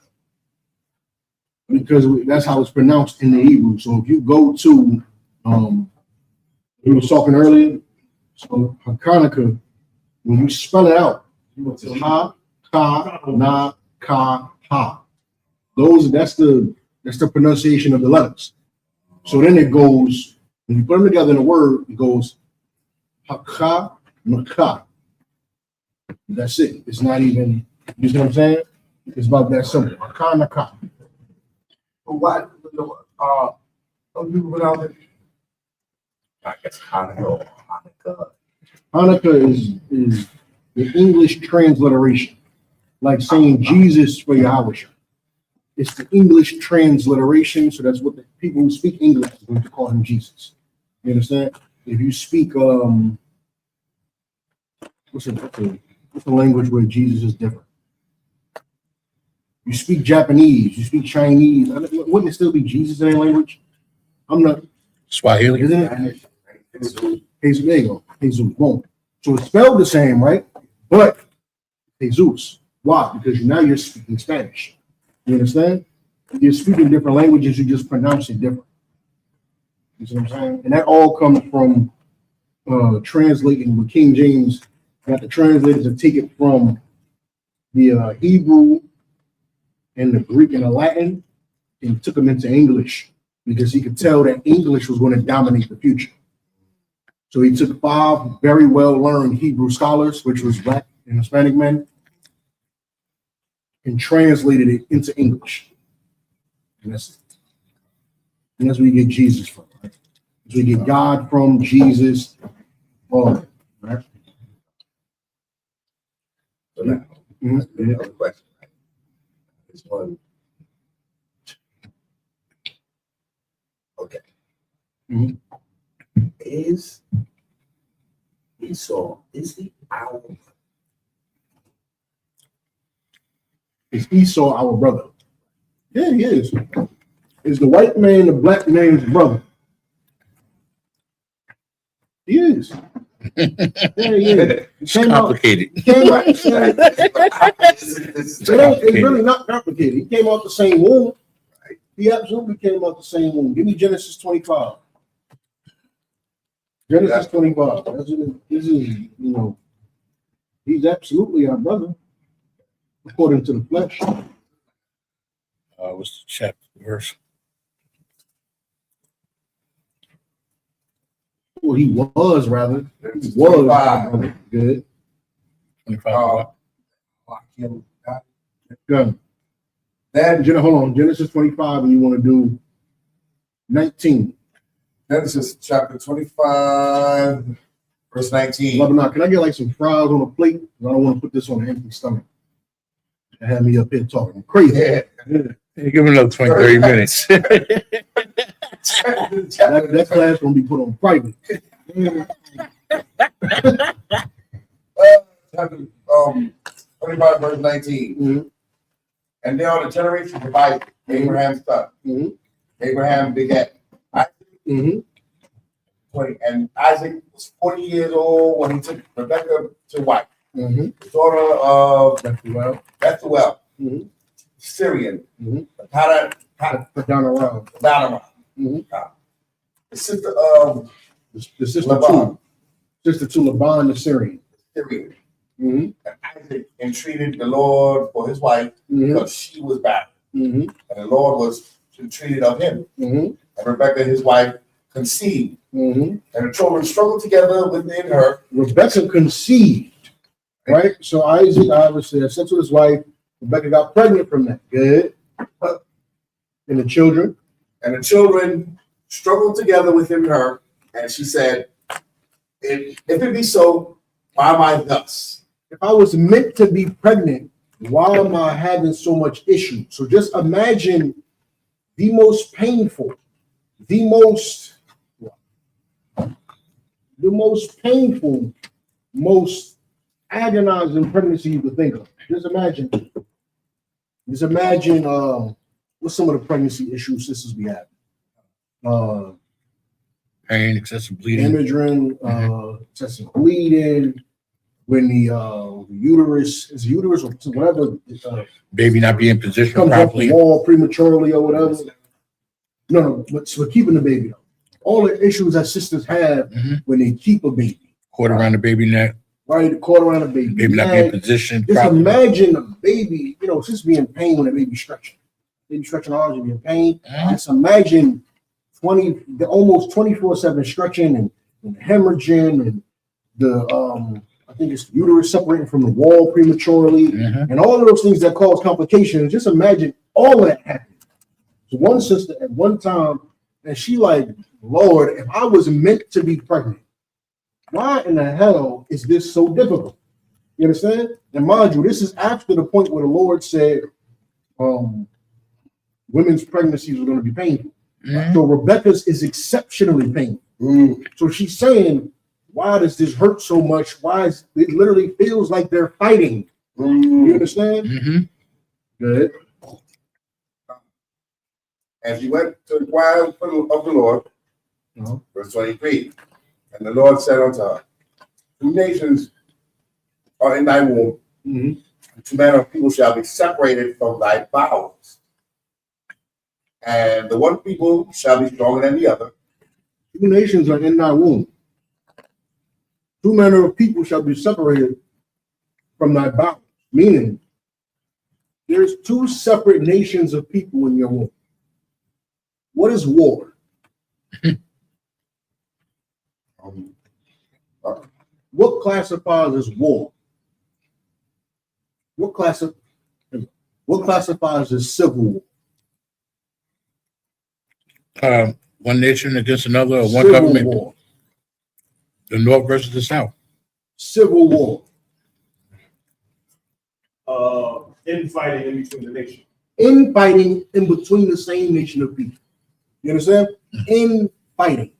Because that's how it's pronounced in the Hebrew. So if you go to, we were talking earlier, so Hanukkah, when you spell it out, ha, ka, na, ka, ha. That's the pronunciation of the letters. So then it goes When you put them together in a word, it goes haka maka. That's it. It's not even, you see what I'm saying? It's about that simple. Haka maka. But what? Some people put out there. I guess Hanukkah. Hanukkah is the English transliteration, like saying Jesus for Yahweh. It's the English transliteration, so that's what the people who speak English are going to call him Jesus. You understand? If you speak what's the language where Jesus is different? You speak Japanese, you speak Chinese. Wouldn't it still be Jesus in that language? I'm not. Swahili. Isn't it? Jesus, there you go. Jesus. Boom. So it's spelled the same, right? But Jesus. Why? Because now you're speaking Spanish. You understand? You're speaking different languages, you just pronounce it different. You see what I'm saying? And that all comes from translating with King James. Got the translators to take it from the Hebrew and the Greek and the Latin and took them into English because he could tell that English was going to dominate the future. So he took 5 very well-learned Hebrew scholars, which was Black and Hispanic men, and translated it into English. And that's where you get Jesus from, right? So you get God from Jesus, all of it, right? So now, another question. Right? This one. Okay. Mhm. Is Esau, is he our? Is Esau our brother? Yeah, he is. Is the white man the black man's brother? He is. Yeah, yeah. It's complicated. He came out the same, it's really not complicated. He came out the same womb. He absolutely came out the same womb. Give me Genesis 25. Genesis 25. This is, he's absolutely our brother, according to the flesh. What's the chapter verse? Well, he was rather. He was our brother. Good. 25. Good. Then, hold on. Genesis 25, and you want to do 19. Genesis chapter 25, verse 19. Lebanon, can I get like some fries on a plate? I don't want to put this on an empty stomach. They have me up here talking crazy. Yeah. Hey, give me another 20, 30 minutes. that class gonna be put on private. Chapter 25, verse 19. Mm-hmm. And they are the generations of Isaac, Abraham's son. Mm-hmm. Abraham begat Isaac. Mm-hmm. And Isaac was 40 years old when he took Rebekah to wife, Mm-hmm. the daughter of Bethuel, Mm-hmm. Syrian, Mm-hmm. Padanaram, Mm-hmm. the sister of The sister Laban. to Laban the Syrian. Syrian. Mm-hmm. And Isaac entreated the Lord for his wife Mm-hmm. because she was barren. Mm-hmm. And the Lord was entreated of him. Mm-hmm. And Rebekah, his wife, conceived. Mm-hmm. And the children struggled together within her. Rebecca conceived, right? So Isaac obviously had sex with his wife. Rebecca got pregnant from that. Good. And the children? And the children struggled together within her. And she said, if it be so, why am I thus? If I was meant to be pregnant, why am I having so much issue? So just imagine the most painful, the most agonizing pregnancy you could think of. Just imagine what's some of the pregnancy issues sisters we have. Pain, excessive bleeding. Hemorrhaging, excessive bleeding, when the uterus or whatever Baby not being positioned comes off properly. the wall prematurely or whatever. No, but so we're keeping the baby though. All the issues that sisters have when they keep a baby. Cord around the baby neck. Right, caught around the baby. Baby not being positioned Just properly. imagine the baby, sisters be in pain when the baby stretching. Baby stretching arms and be in pain. Just imagine almost 24/7 stretching and hemorrhaging and the I think it's uterus separating from the wall prematurely and all of those things that cause complications. Just imagine all of that happening. So one sister at one time, and she like, Lord, if I was meant to be pregnant, why in the hell is this so difficult? You understand? And mind you, this is after the point where the Lord said women's pregnancies are going to be painful. So Rebecca's is exceptionally painful. So she's saying, why does this hurt so much? Why is it literally feels like they're fighting? You understand? Good. And she went to inquire of the Lord, verse 23. And the Lord said unto her, 2 nations are in thy womb, and 2 manner of people shall be separated from thy bowels. And the one people shall be stronger than the other. 2 nations are in thy womb. 2 manner of people shall be separated from thy bowels. Meaning, there's 2 separate nations of people in your womb. What is war? What classifies as war? What classifies as civil war? One nation against another, or one Civil government. war. The North versus the South. Civil war. Infighting in between the nations. Infighting in between the same nation of people. You understand? Infighting.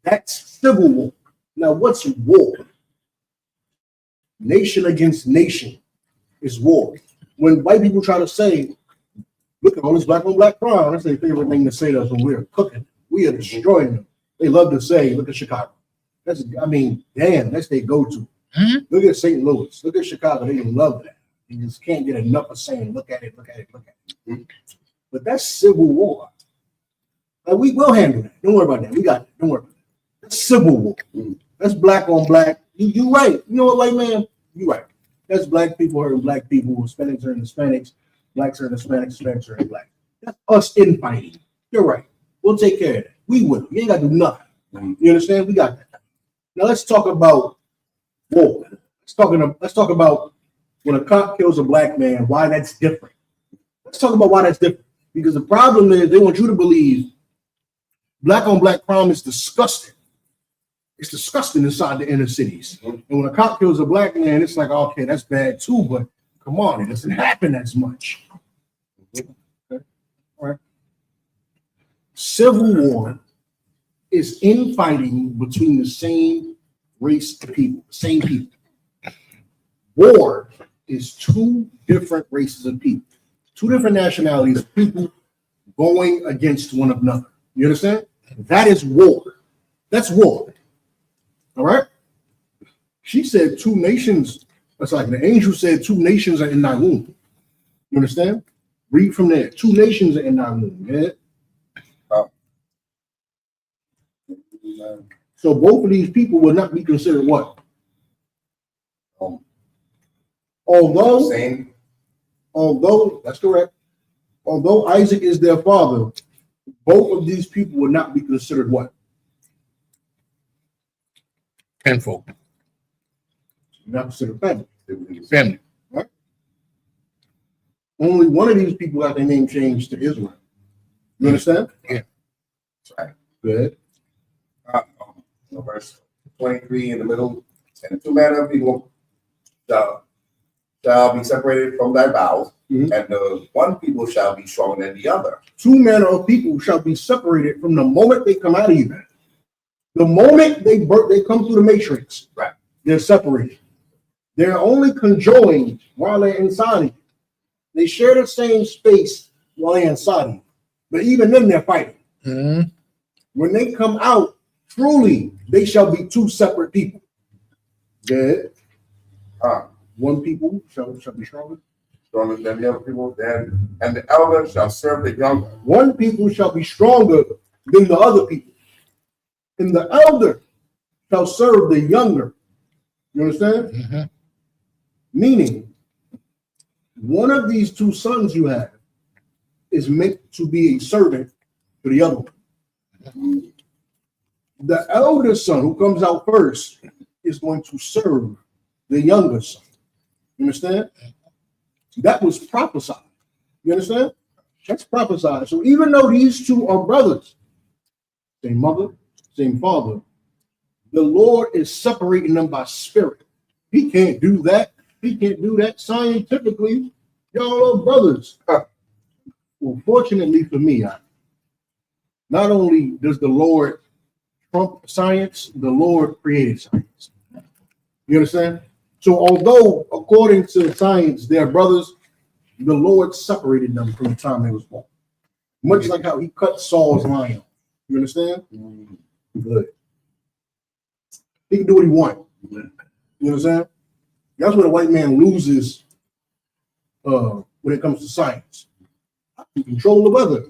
That's civil war. Now, what's war? Nation against nation is war. When white people try to say, look at all this black on black crime, that's their favorite thing to say to us when we're cooking. We are destroying them. They love to say, look at Chicago. That's their go-to. Look at St. Louis. Look at Chicago. They love that. You just can't get enough of saying, look at it, look at it, look at it. But that's civil war. Like, we will handle that. Don't worry about that. We got it. Don't worry about that. That's civil war. That's black on black. You right. You know what, white man? You right. That's black people hurting black people. Hispanics hurting Hispanics. Blacks hurting Hispanics. Hispanics hurting black. That's us infighting. You're right. We'll take care of that. We will. You ain't got to do nothing. You understand? We got that. Now let's talk about war. Let's talk about when a cop kills a black man, why that's different. Let's talk about why that's different. Because the problem is they want you to believe black on black crime is disgusting. It's disgusting inside the inner cities. And when a cop kills a black man, it's like, okay, that's bad too, but come on, it doesn't happen as much. Okay. All right. Civil war is infighting between the same race of people, same people. War is 2 different races of people, 2 different nationalities of people going against one another. You understand? That is war. That's war. All right? She said 2 nations. That's like the angel said 2 nations are in thy womb. You understand? Read from there. 2 nations are in thy womb. Yeah? So both of these people will not be considered what? Although that's correct. Although Isaac is their father, both of these people will not be considered what? Kinfolk. Not considered family. Family. Right? Only one of these people got their name changed to Israel. You understand? Yeah. That's right. Good. Verse 23 in the middle. And 2 manner of people shall be separated from thy bowels, and the one people shall be stronger than the other. 2 manner of people shall be separated from the moment they come out of you. The moment they come through the matrix, right? They're separated. They're only conjoined while they're inside of you. They share the same space while they're inside of you. But even then, they're fighting. When they come out, truly, they shall be 2 separate people. Good. One people shall be stronger than the other people, and the elder shall serve the younger. One people shall be stronger than the other people, and the elder shall serve the younger. You understand? Meaning, one of these 2 sons you have is meant to be a servant to the other one. The elder son who comes out first is going to serve the younger son. You understand? That was prophesied. You understand? That's prophesied. So even though these two are brothers, same mother, same father, the Lord is separating them by spirit. He can't do that. He can't do that scientifically. Y'all are brothers. Well, fortunately for me, not only does the Lord trump science, the Lord created science. You understand? So although, according to science, they're brothers, the Lord separated them from the time they was born. Much like how he cut Saul's line off. You understand? Good. He can do what he wants. You understand? That's where the white man loses when it comes to science. I can control the weather.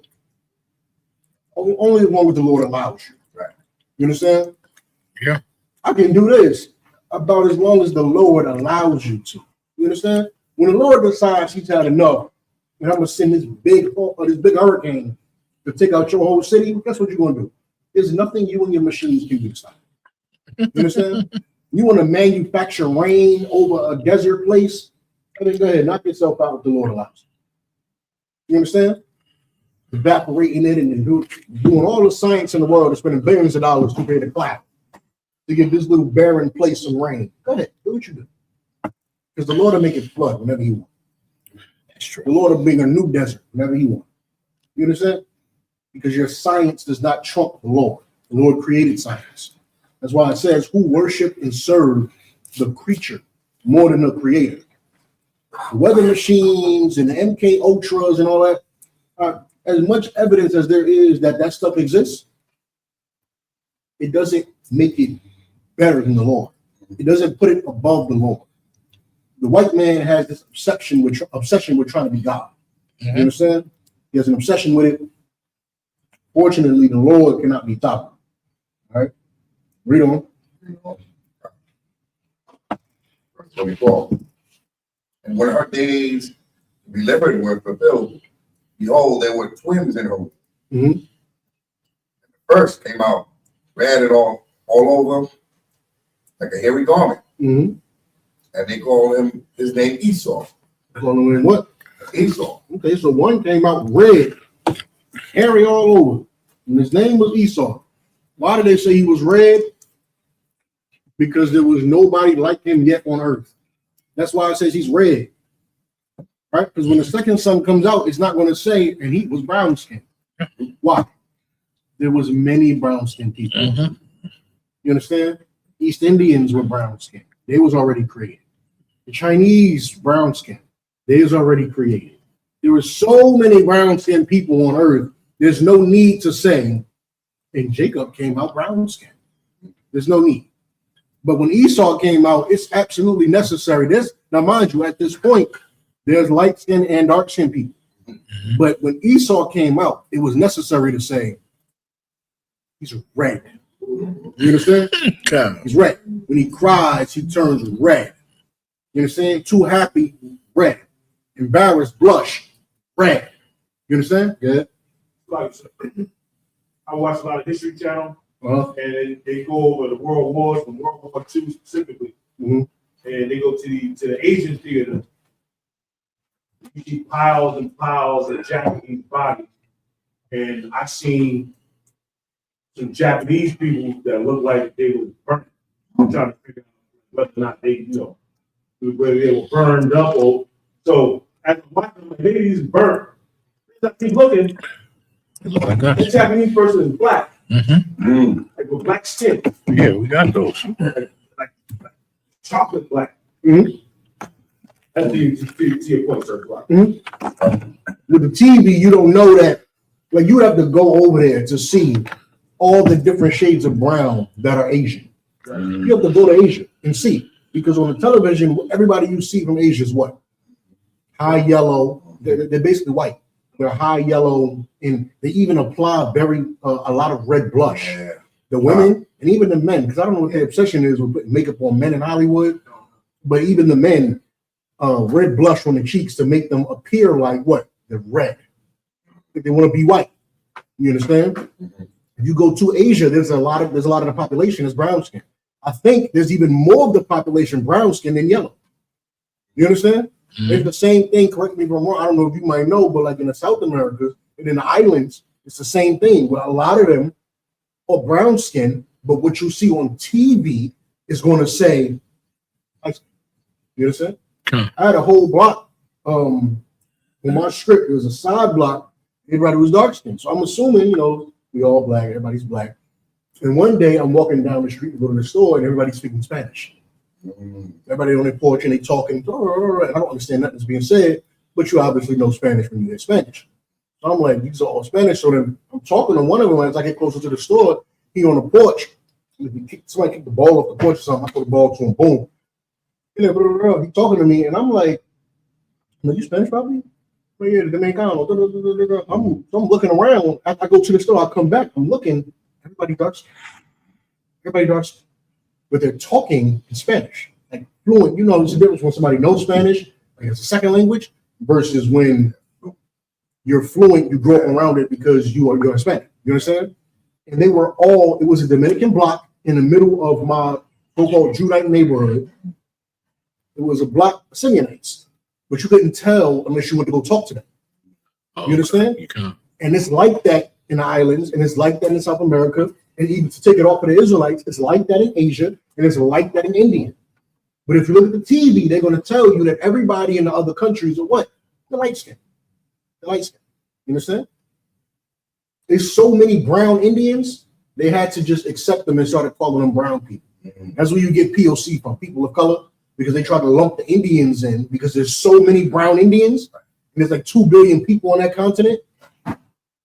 Only one with the Lord allows you. Right. You understand? Yeah. I can do this about as long as the Lord allows you to. You understand? When the Lord decides he's had enough, and I'm gonna send this big hurricane to take out your whole city, guess what you're gonna do? There's nothing you and your machines can do to stop it. You understand? You want to manufacture rain over a desert place? I mean, go ahead, knock yourself out with the Lord allows. You understand? Evaporating it and doing all the science in the world, and spending billions of dollars to create a cloud to give this little barren place some rain. Go ahead, do what you do. Because the Lord will make it flood whenever he wants. That's true. The Lord will bring a new desert whenever he wants. You understand? Because your science does not trump the Lord. The Lord created science. That's why it says, who worship and serve the creature more than the creator. The weather machines and the MK Ultras and all that, as much evidence as there is that that stuff exists, it doesn't make it better than the Lord. It doesn't put it above the Lord. The white man has this obsession with trying to be God. You understand? He has an obsession with it. Fortunately, the Lord cannot be toppled. All right? Read on. Verse 24. And when her days to be delivered were fulfilled, behold, there were twins in her womb. Mm-hmm. And the first came out, ratted all over like a hairy garment. Mm-hmm. And they call him, his name Esau. Call him what? Esau. Okay, so one came out red, hairy all over, and his name was Esau. Why did they say he was red? Because there was nobody like him yet on earth. That's why it says he's red. Right? Because when the second son comes out, it's not going to say, and he was brown skinned. Why? There was many brown skinned people. Mm-hmm. You understand? East Indians were brown skinned. They was already created. The Chinese brown skin, they was already created. There were so many brown skinned people on earth. There's no need to say, and Jacob came out brown skinned. There's no need. But when Esau came out, it's absolutely necessary. Now, mind you, at this point, there's light skinned and dark skinned people. Mm-hmm. But when Esau came out, it was necessary to say, he's red. You understand? He's red. When he cries, he turns red. You understand? Too happy, red. Embarrassed, blush, red. You understand? Yeah. Like, I watch a lot of History Channel, and they go over the World Wars, from World War II specifically, and they go to the Asian theater. You see piles and piles of Japanese bodies, and I've seen some Japanese people that look like they were burnt. I'm trying to figure out whether or not they, whether they were burned up or so. As a white man, maybe he's burnt. I keep looking. The Japanese person is black. Mm-hmm. Like with black skin. Yeah, we got those. Like chocolate black. Mm-hmm. That's to your point, sir. Mm-hmm. With the TV, you don't know that. Like, you have to go over there to see all the different shades of brown that are Asian. You have to go to Asia and see, because on the television, everybody you see from Asia is what? High yellow. They're basically white. They're high yellow, and they even apply a lot of red blush. Yeah. The women and even the men, because I don't know what their obsession is with putting makeup on men in Hollywood, but even the men, red blush on the cheeks to make them appear like what? They're red. They want to be white. You understand? If you go to Asia, there's a lot of the population is brown skin. I think there's even more of the population brown skin than yellow. You understand? It's the same thing. Correct me if I'm wrong. I don't know if you might know, but like in the South America and in the islands, it's the same thing. Where a lot of them are brown skin, but what you see on TV is going to say, you understand? I had a whole block. On my script, there was a side block. Everybody was dark skinned. So I'm assuming, we all black, everybody's black. And one day I'm walking down the street to go to the store and everybody's speaking Spanish. Everybody on their porch and they talking. I don't understand nothing that's being said, but you obviously know Spanish when you hear Spanish. So I'm like, these are all Spanish. So then I'm talking to one of them as I get closer to the store. He on the porch. Somebody kicked the ball off the porch or something. I throw the ball to him. Boom. He talking to me and I'm like, are you Spanish probably? Well, yeah, the Dominicano. I'm looking around. I go to the store. I come back. I'm looking. Everybody dark skin. Everybody dark skin. But they're talking in Spanish, like fluent. There's a difference when somebody knows Spanish, like it's a second language, versus when you're fluent, you grow up around it because you're Hispanic. You understand? And they were all. It was a Dominican block in the middle of my so-called Judite neighborhood. It was a block of Simeonites, but you couldn't tell unless you went to go talk to them. You understand? You can't. And it's like that in the islands, and it's like that in South America. And even to take it off of the Israelites, it's like that in Asia, and it's like that in India. But if you look at the TV, they're going to tell you that everybody in the other countries are what? They're light skin. They're light skin. You understand? There's so many brown Indians, they had to just accept them and started calling them brown people. That's where you get POC from, people of color, because they try to lump the Indians in because there's so many brown Indians, and there's like 2 billion people on that continent.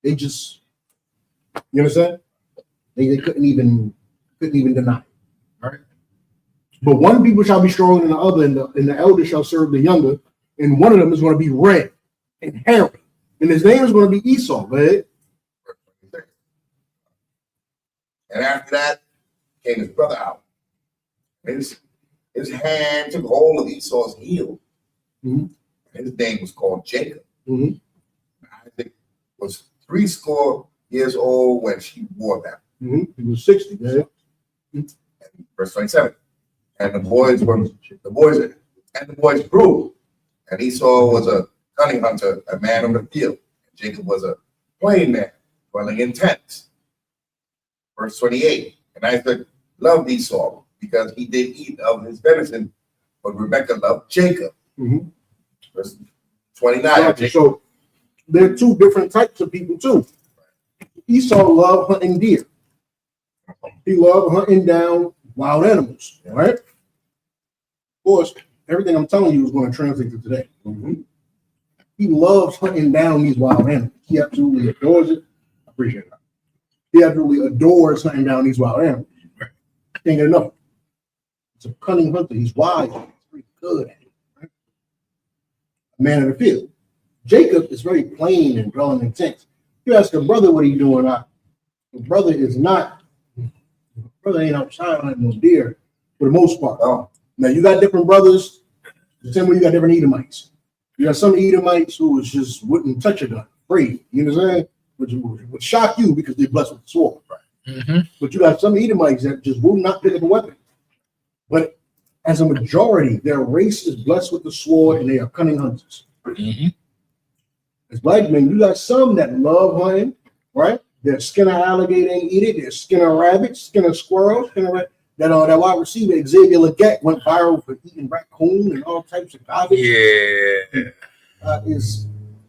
They just, you understand? They couldn't even deny it. All right. But one people shall be stronger than the other, and the elder shall serve the younger, and one of them is going to be red and hairy, and his name is going to be Esau, right? And after that came his brother out. His hand took hold of Esau's heel. And his name was called Jacob. Isaac was 80 years old when she bore them. He was 60, man. Verse 27. And the boys grew. And Esau was a cunning hunter, a man of the field. And Jacob was a plain man, dwelling in tents. Verse 28. And Isaac loved Esau because he did eat of his venison, but Rebekah loved Jacob. Verse 29. So there are two different types of people too. Esau loved hunting deer. He loved hunting down wild animals, right? Of course, everything I'm telling you is going to translate to today. He loves hunting down these wild animals. He absolutely adores it. I appreciate that. He absolutely adores hunting down these wild animals. Can't get enough. He's a cunning hunter. He's wise. He's pretty good at it. Right? A man of the field. Jacob is very plain and dwelling in tents. You ask a brother what he's doing. The brother is not. Brother ain't outside hunting no deer for the most part. Now you got different brothers. The same way you got different Edomites. You got some Edomites who just wouldn't touch a gun, afraid. You know what I'm saying? Which would shock you because they're blessed with the sword. But you got some Edomites that just will not pick up a weapon. But as a majority, their race is blessed with the sword and they are cunning hunters. As black men, you got some that love hunting, right? They're skin an alligator and eat it. They're skin a rabbit, skin a squirrel, skin a rat. That wide receiver Xavier Legette went viral for eating raccoon and all types of garbage.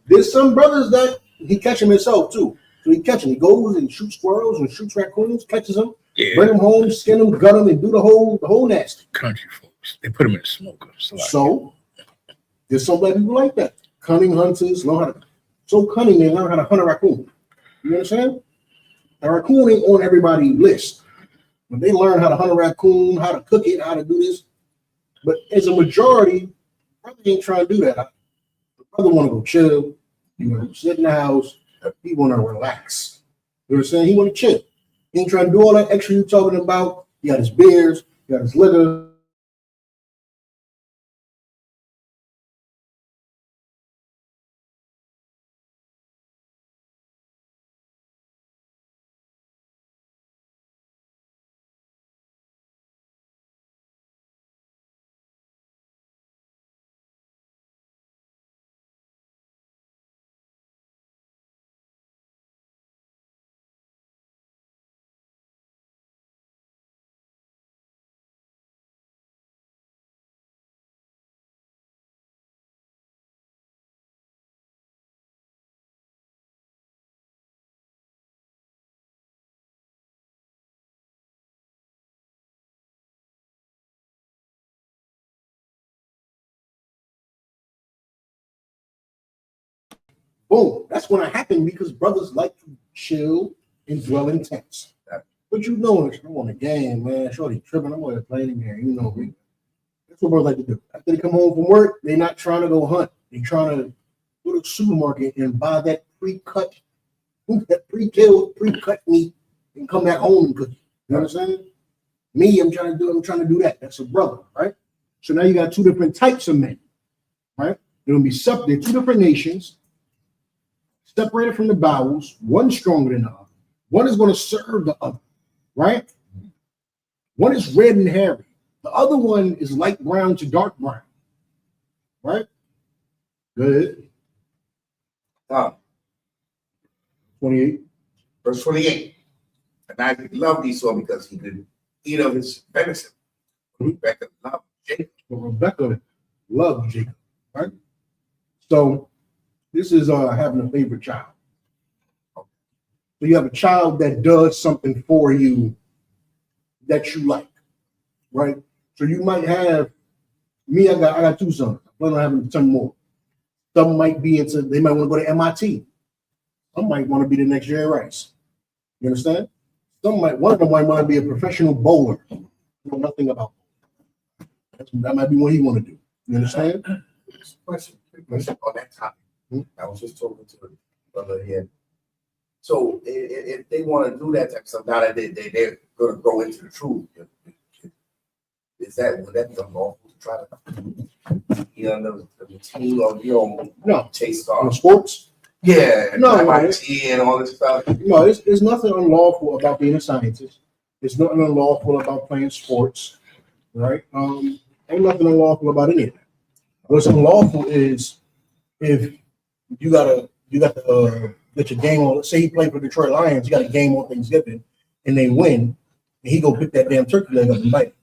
There's some brothers that he catch them himself too. So he catch them. He goes and shoots squirrels and shoots raccoons, catches them, bring them home, skin them, gut them, and do the whole nasty. Country folks, they put them in the smoker. So there's some black people like that. Cunning hunters learn how to so cunning they learn how to hunt a raccoon. You understand? A raccoon ain't on everybody's list. But they learn how to hunt a raccoon, how to cook it, how to do this. But as a majority, brother ain't trying to do that. The brother want to go chill. He want to sit in the house. He want to relax. You know what I'm saying? He want to chill. He ain't trying to do all that extra you talking about. He got his beers, he got his liquor. Boom. That's going to happen because brothers like to chill and dwell in tents. But you know, I'm on the game, man. Shorty tripping. I'm going to play the game. You know, that's what brothers like to do. After they come home from work, they're not trying to go hunt. They're trying to go to the supermarket and buy that pre-cut, that pre-killed, pre-cut meat and come back home and cook it. You understand? Me, I'm trying to do that. That's a brother, right? So now you got two different types of men, right? They're going to be they're two different nations, separated from the bowels, one stronger than the other. One is going to serve the other, right? One is red and hairy. The other one is light brown to dark brown, right? Good. 28. Verse 28. And Isaac loved Esau because he could eat of his venison. Rebekah loved Jacob. Rebekah loved Jacob, right? So this is having a favorite child. So you have a child that does something for you that you like, right? So you might have me. I got two sons. I plan on having 10 more. Some might be into. They might want to go to MIT. Some might want to be the next Jerry Rice. You understand? One of them might want to be a professional bowler. You know nothing about bowling. That might be what he want to do. You understand? Question on that topic. I was just talking to the brother here. So if they want to do that type of stuff, now that they're going to grow into the truth, would that be unlawful to try to the routine of no chase on sports? Yeah, no, MIT and all this stuff. No, there's nothing unlawful about being a scientist. There's nothing unlawful about playing sports, right? Ain't nothing unlawful about any of that. What's unlawful is if you got to get your game on. Let's say you play for Detroit Lions, you got a game on Thanksgiving, and they win, and he go pick that damn turkey leg up and bite it.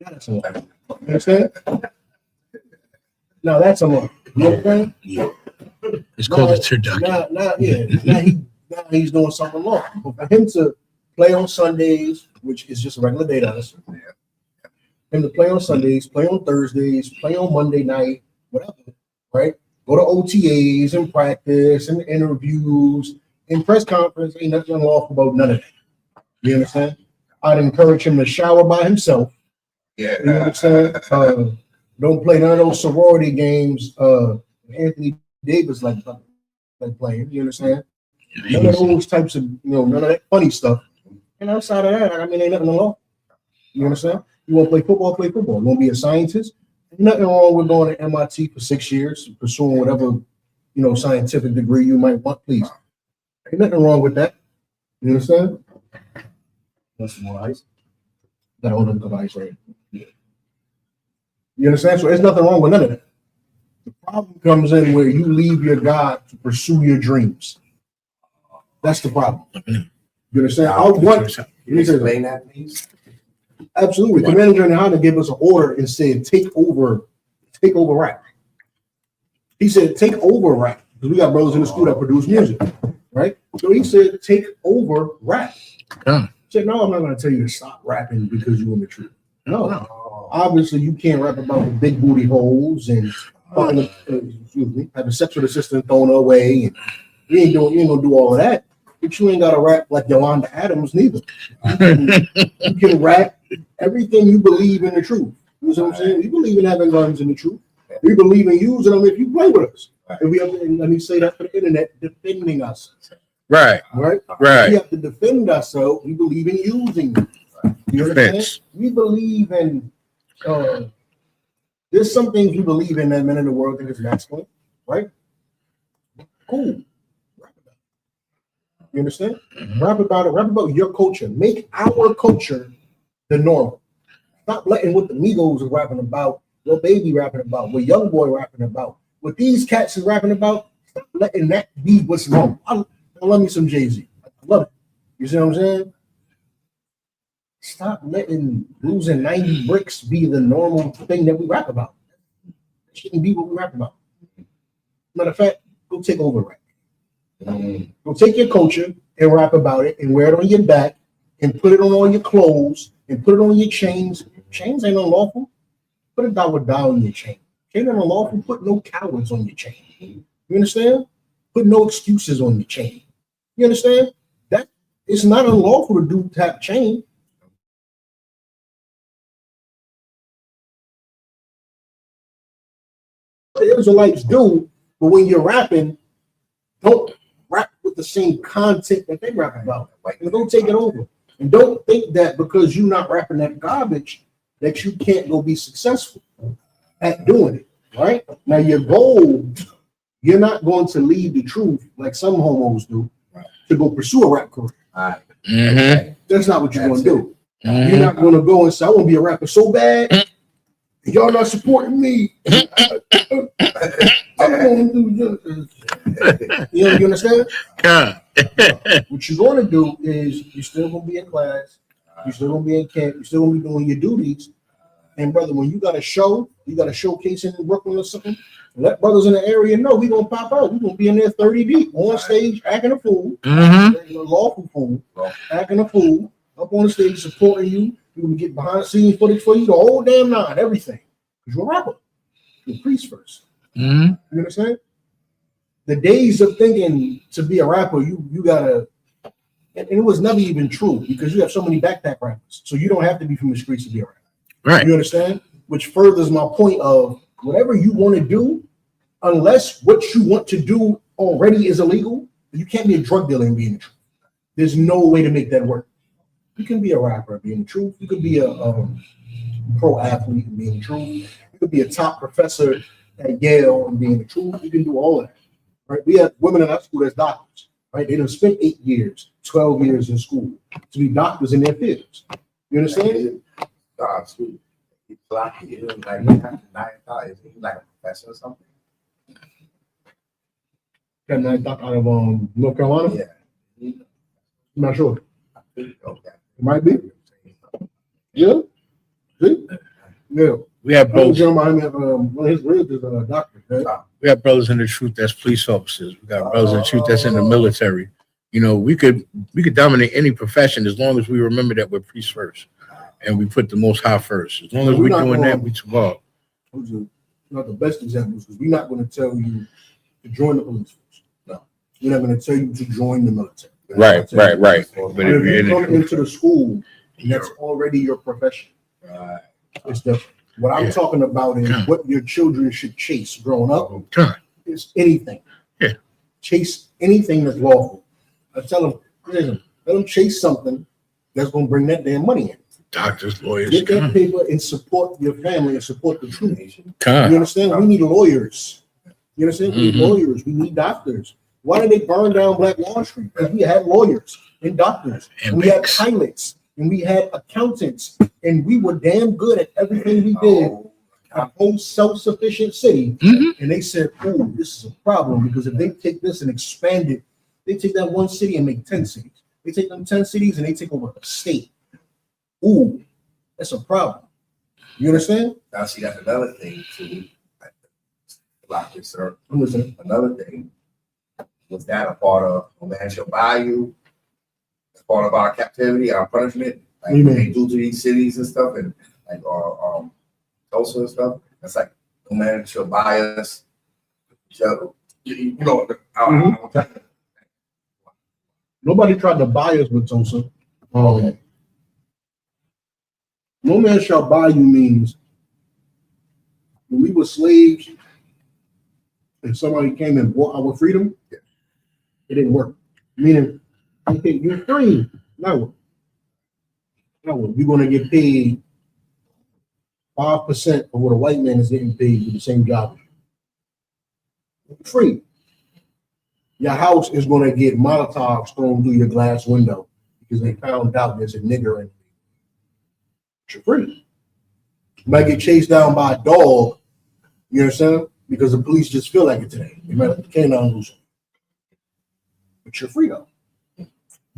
That's unlawful. You understand? Now that's unlawful. You understand? Yeah. It's called a turducken. Now he's doing something wrong. But for him to play on Sundays, which is just a regular day to us, him to play on Sundays, play on Thursdays, play on Monday night, whatever, right? Go to OTAs and practice and interviews and press conference. Ain't nothing unlawful about none of that. You understand? I'd encourage him to shower by himself. Yeah. You understand? Don't play none of those sorority games. Anthony Davis like playing. You understand? None of those types of, none of that funny stuff. And outside of that, I mean, ain't nothing wrong. You understand? You want to play football, play football. You want to be a scientist? Ain't nothing wrong with going to MIT for 6 years, pursuing whatever, scientific degree you might want, please. Ain't nothing wrong with that. You understand? That's some more ice. Got to hold up the ice right here. You understand? So there's nothing wrong with none of that. The problem comes in where you leave your God to pursue your dreams. That's the problem. You understand? Can you explain that, please? Absolutely. Commander Johnny gave us an order and said, take over rap. He said, take over rap. Because we got brothers in the school that produce music, right? So he said, take over rap. He said, no, I'm not going to tell you to stop rapping because you're in the truth. No. Obviously, you can't rap about the big booty holes and having sex with a sister and throwing her away. And you ain't gonna do all of that. But you ain't gotta rap like Yolanda Adams neither. You can rap everything you believe in the truth. You know what I'm saying? You believe in having guns in the truth. We believe in using them if you play with us. And let me say that for the internet, defending us. Right. We have to defend ourselves. We believe in using them. You understand? We believe in there's some things we believe in that men in the world think is masculine, right? Cool. Rap about it. You understand? Rap about it. Rap about your culture. Make our culture the normal. Stop letting what the Migos are rapping about, what Baby rapping about, what Young Boy rapping about, what these cats is rapping about. Stop letting that be what's normal. I love me some Jay-Z. I love it. You see what I'm saying? Stop letting losing 90 bricks be the normal thing that we rap about. It shouldn't be what we rap about. Matter of fact, go take over rap. Go take your culture and rap about it and wear it on your back and put it on all your clothes and put it on your chains. Chains ain't unlawful. Put a dollar on your chain. Chain ain't unlawful. Put no cowards on your chain. You understand? put no excuses on your chain. You understand? That it's not unlawful to do tap chain. The Israelites do, but when you're rapping, don't rap with the same content that they rap about. And don't take it over. And don't think that because you're not rapping that garbage that you can't go be successful at doing it. Right? Now your goal, you're not going to leave the truth like some homos do to go pursue a rap career. That's not what you're going to do. You're not going to go and say, I want to be a rapper so bad. Y'all not supporting me. I'm going to do this. You understand? What you're going to do is you're still going to be in class. You're still going to be in camp. You're still going to be doing your duties. And brother, when you got a show, you got a showcase in Brooklyn or something, let brothers in the area know we gonna pop out. We gonna be in there 30 deep on stage acting a fool, lawful fool, acting a fool, up on the stage supporting you. We gonna get behind the scenes footage for you, the whole damn nine, everything. Because you're a rapper. You're a priest first. You understand? The days of thinking to be a rapper, you gotta, and it was never even true because you have so many backpack rappers. So you don't have to be from the streets to be a rapper. Right. You understand? Which furthers my point of whatever you want to do, unless what you want to do already is illegal, you can't be a drug dealer and be in the truth. There's no way to make that work. You can be a rapper and be in the truth. You could be a pro athlete and be in the truth. You could be a top professor at Yale and be in the truth. You can do all of that. Right? We have women in our school as doctors. Right? They done spent 8 years, 12 years in school to be doctors in their fields. You understand? School. He's like he like a professor or something. Got that doc out of North Carolina? Yeah. I'm not sure. Okay. It might be. Yeah. See? Yeah. We have brothers. One of his ribs is a doctor. Right? We have brothers in the truth that's police officers. We got brothers in the truth that's in the military. You know, we could dominate any profession as long as we remember that we're priests first. And we put the Most High first. As long as we're doing that, we survive. Those are not the best examples because we're not going to tell you to join the police force. No, we're not going to tell you to join the military. Right. But if you come into the school, that's already your profession. It's different. What I'm talking about is what your children should chase growing up. It's anything. Yeah. Chase anything that's lawful. I tell them, listen, let them chase something that's going to bring that damn money in. Doctors, lawyers. Get that paper and support your family and support the truth. You Come. understand? We need lawyers. You understand? We need lawyers. We need doctors. Why did they burn down Black Wall Street? Because we had lawyers and doctors. And we had pilots and we had accountants. And we were damn good at everything we did. A whole self-sufficient city. And they said, oh, this is a problem because if they take this and expand it, they take that one city and make 10 cities. They take them 10 cities and they take over a state. Ooh, that's a problem. You understand? Now, see, that's another thing too. Like this, sir. I'm listening. Another thing was that a part of man shall buy you, as part of our captivity, our punishment, like they do to these cities and stuff, and like Tulsa and stuff. That's like no man shall buy us. So, you know, nobody tried to buy us with Tulsa. No man shall buy you means when we were slaves and somebody came and bought our freedom, it didn't work. Meaning, okay, you're free. No. You're going to get paid 5% of what a white man is getting paid for the same job. Free. Your house is going to get Molotovs thrown through your glass window because they found out there's a nigger in it. You're free. You might get chased down by a dog, you understand? Because the police just feel like it today. You might have to canine loose. But you're free though.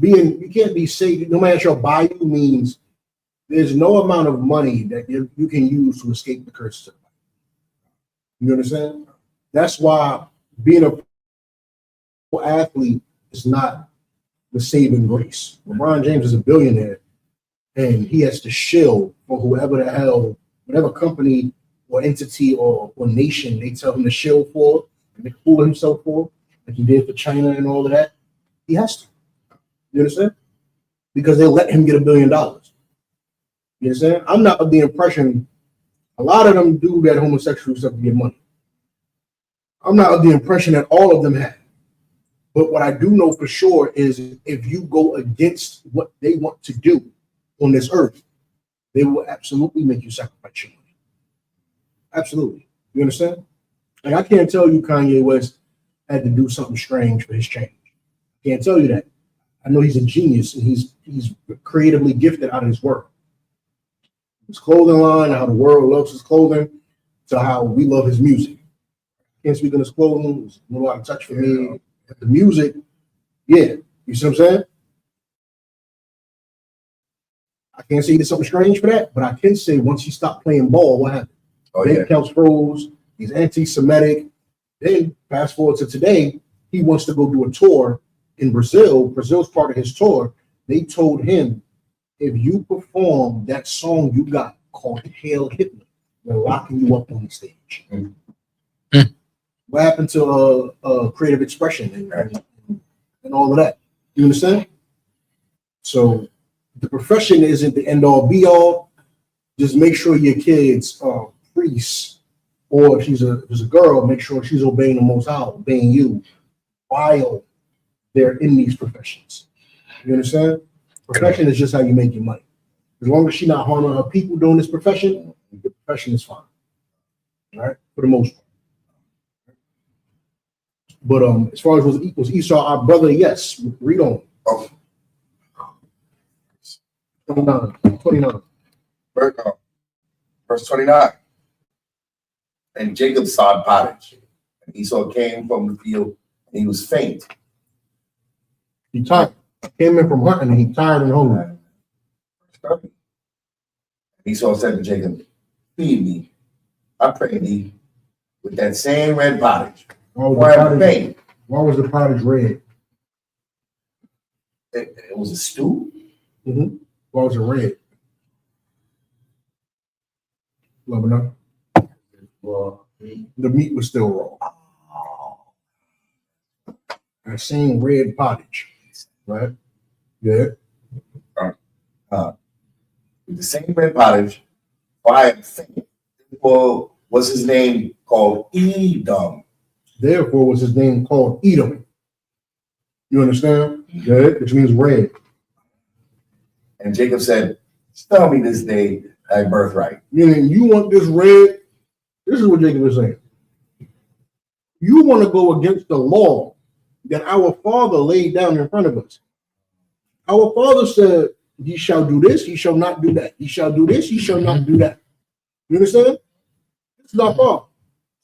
You can't be safe. No man shall buy you means there's no amount of money that you can use to escape the curse. You understand? That's why being a pro athlete is not the saving grace. LeBron James is a billionaire. And he has to shill for whoever the hell, whatever company or entity or nation they tell him to shill for, and they fool himself for. like he did for China and all of that, he has to. You understand? Because they let him get $1 billion. You understand? I'm not of the impression a lot of them do that homosexual stuff to get money. I'm not of the impression that all of them have. But what I do know for sure is if you go against what they want to do on this earth, they will absolutely make you sacrifice your money. Absolutely. You understand? Like, I can't tell you Kanye West had to do something strange for his change. I can't tell you that. I know he's a genius and he's creatively gifted out of his work. His clothing line, how the world loves his clothing, to how we love his music. Can't speak on his clothing, it's a little out of touch for me. But the music, yeah. You see what I'm saying? I can't say he did something strange for that, but I can say once he stopped playing ball, what happened? Bank accounts froze, he's anti-Semitic. Then fast forward to today, he wants to go do a tour in Brazil. Brazil's part of his tour. They told him, if you perform that song you got called Hail Hitler, we're locking you up on the stage. What happened to creative expression and all of that? You understand? So the profession isn't the end all be all. Just make sure your kids are priests, or if she's a girl, make sure she's obeying the Most High, obeying you, while they're in these professions. You understand? Profession is just how you make your money. As long as she's not harming her people doing this profession, the profession is fine. All right, for the most part. But as far as was Esau our brother? Yes. Read on. 29. Verse 29. And Jacob sawed pottage, and Esau came from the field, and he was faint. He tired. Came in from hunting, and he tired and hungry. Esau said to Jacob, feed me, I pray thee, with that same red pottage. Why was the pottage red? It was a stew. Mm-hmm. Why was it red? Love enough. The meat was still raw. That same red pottage, right? Yeah. The same red pottage. Why was his name called Edom? Therefore was his name called Edom. You understand? Yeah, which means red. And Jacob said, tell me this day thy birthright. Meaning you want this red. This is what Jacob is saying. You want to go against the law that our father laid down in front of us. Our father said, ye shall do this, ye shall not do that. Ye shall do this, ye shall not do that. You understand? This is our fault.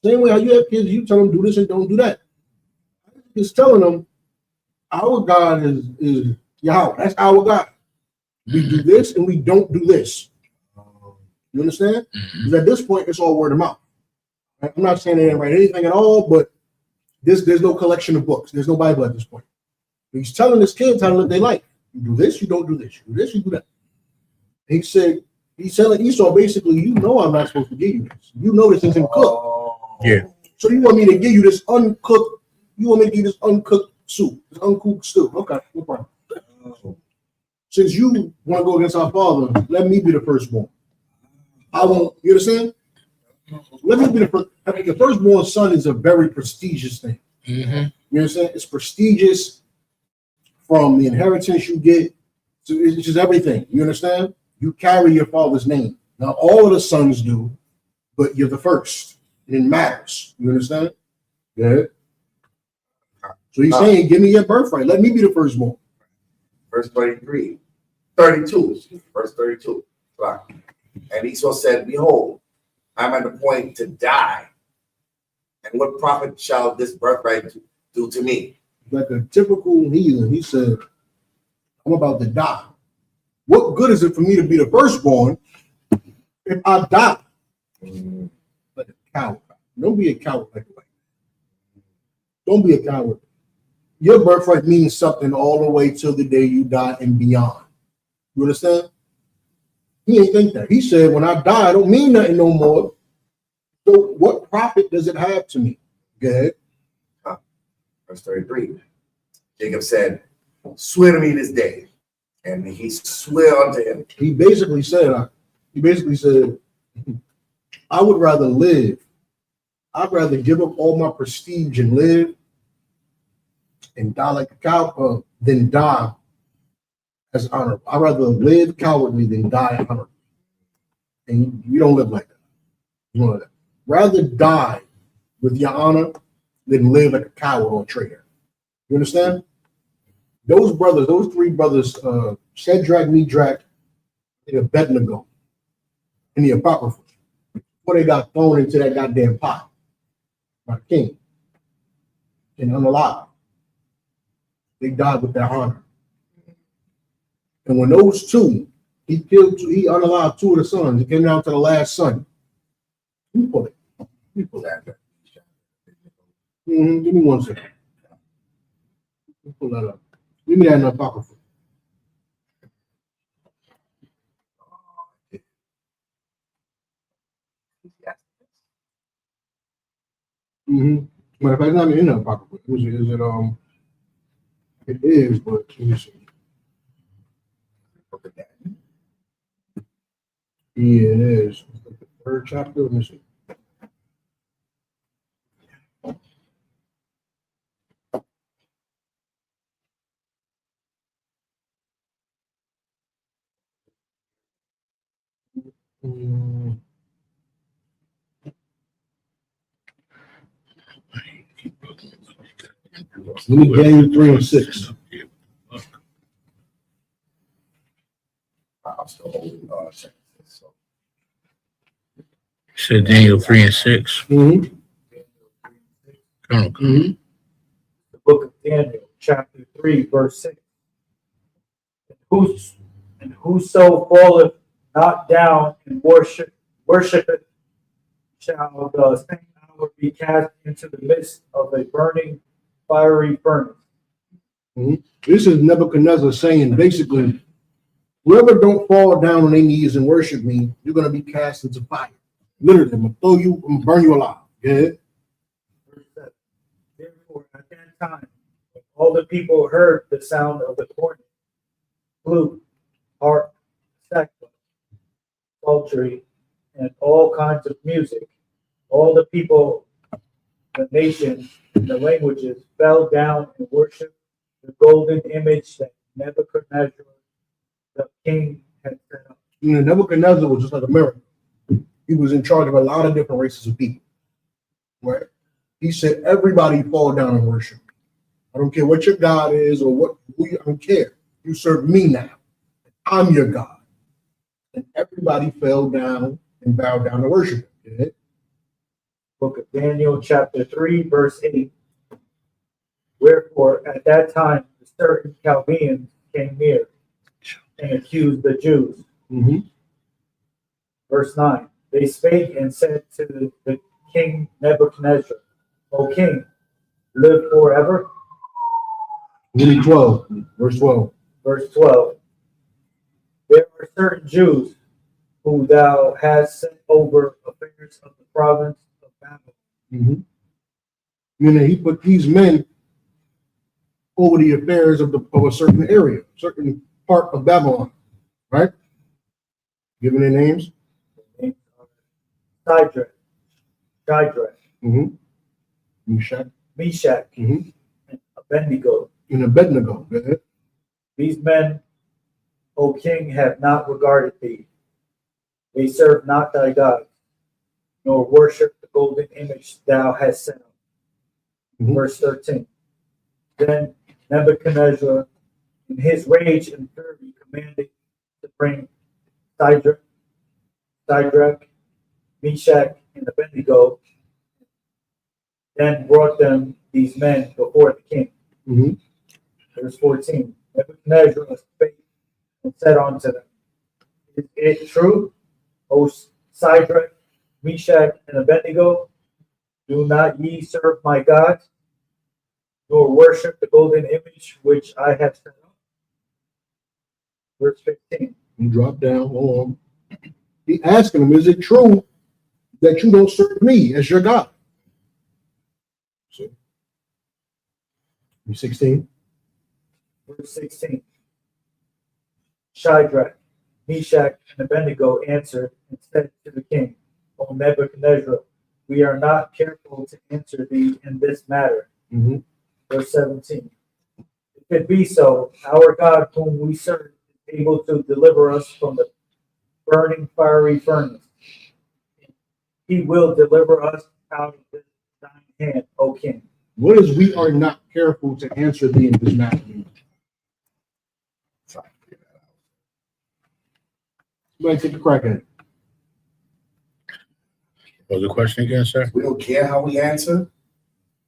Same way how you have kids, you tell them do this and don't do that. It's telling them our God is Yahweh. That's our God. We do this and we don't do this. You understand? Because at this point, it's all word of mouth. I'm not saying they didn't write anything at all, but there's no collection of books. There's no Bible at this point. He's telling his kids how to live their life. You do this, you don't do this. You do this, you do that. He's telling Esau basically, you know I'm not supposed to give you this. You know this isn't cooked. Yeah. So you want me to give you this uncooked, soup, this uncooked stew. Okay, no problem. Since you want to go against our father, let me be the firstborn. I won't, you understand? Let me be the first. I mean, the firstborn son is a very prestigious thing. Mm-hmm. You understand? It's prestigious from the inheritance you get. So it's just everything. You understand? You carry your father's name. Now, all of the sons do, but you're the first. And it matters. You understand? Yeah. So he's saying, give me your birthright. Let me be the firstborn. Verse 32. Verse 32. And Esau said, behold, I'm at the point to die. And what profit shall this birthright do to me? Like a typical heathen, he said, I'm about to die. What good is it for me to be the firstborn if I die? Like a coward. Don't be a coward like that. Don't be a coward. Your birthright means something all the way till the day you die and beyond. You understand? He ain't think that. He said, when I die, I don't mean nothing no more. So what profit does it have to me? Go ahead. Verse 33. Jacob said, swear to me this day. And he swore unto him. He basically said, I would rather live. I'd rather give up all my prestige and live and die like a cow than die as honorable. I'd rather live cowardly than die honorably. And you don't live like that. You don't live like that. Rather die with your honor than live like a coward or a traitor. You understand? Those brothers, those three brothers, Shadrach, Meshach, and Abednego, in the Apocrypha, before they got thrown into that goddamn pot by the king and unalive, they died with their honor. And when those two, he unalived two of the sons. It came down to the last son. Who pulled it? Who pulled that? Give me 1 second. Pull that up. Give me that in the Apocrypha. Matter of fact, it's not in the Apocrypha. It is, but let me see. Yeah, it is. The third chapter. Let me see. Let me Daniel 3 and 6. Said Daniel 3 and 6. The book of Daniel, chapter 3, verse 6. And whoso falleth not down and worshipeth shall the same hour be cast into the midst of a burning fiery furnace. This is Nebuchadnezzar saying basically, whoever don't fall down on their knees and worship me, you're going to be cast into fire. Literally, I'm going to throw you and burn you alive. Yeah. Therefore, at that time, when all the people heard the sound of the cornet, flute, harp, sackbut, psaltery, and all kinds of music, all the people, the nations, and the languages fell down and worshiped the golden image that Nebuchadnezzar, the king, had set up. You know, Nebuchadnezzar was just like America. He was in charge of a lot of different races of people. Right? He said, everybody fall down and worship. I don't care what your God is or I don't care. You serve me now. I'm your God. And everybody fell down and bowed down to worship him. Yeah? Book of Daniel, chapter 3, verse 8. Wherefore, at that time, certain Chaldeans came near and accused the Jews. Verse 9. They spake and said to the king Nebuchadnezzar, O king, live forever. 12, verse 12. Verse 12. There are certain Jews who thou hast set over affairs of the province of Babylon. You know, he put these men over the affairs of a certain area, certain part of Babylon, right? Giving their names. Shadrach, Meshach, and Abednego. These men, O king, have not regarded thee. They serve not thy God, nor worship the golden image thou hast set up. Verse 13. Then Nebuchadnezzar, in his rage and fury, commanded to bring Shadrach, Meshach, and Abednego, then brought them, these men, before the king. Verse 14. Nebuchadnezzar spake and said unto them, Is it true, O Shadrach, Meshach, and Abednego? Do not ye serve my God, nor worship the golden image which I have set up? Verse 15. You drop down. He asking him, is it true that you don't serve me as your God? See? 16. Verse 16. Shadrach, Meshach, and Abednego answered and said to the king, O Nebuchadnezzar, we are not careful to answer thee in this matter. Mm-hmm. Verse 17. If it be so, our God whom we serve is able to deliver us from the burning fiery furnace. He will deliver us out of thine hand, O king. What is we are not careful to answer thee in this matter? Somebody take a crack at it. What was the question again, sir? We don't care how we answer.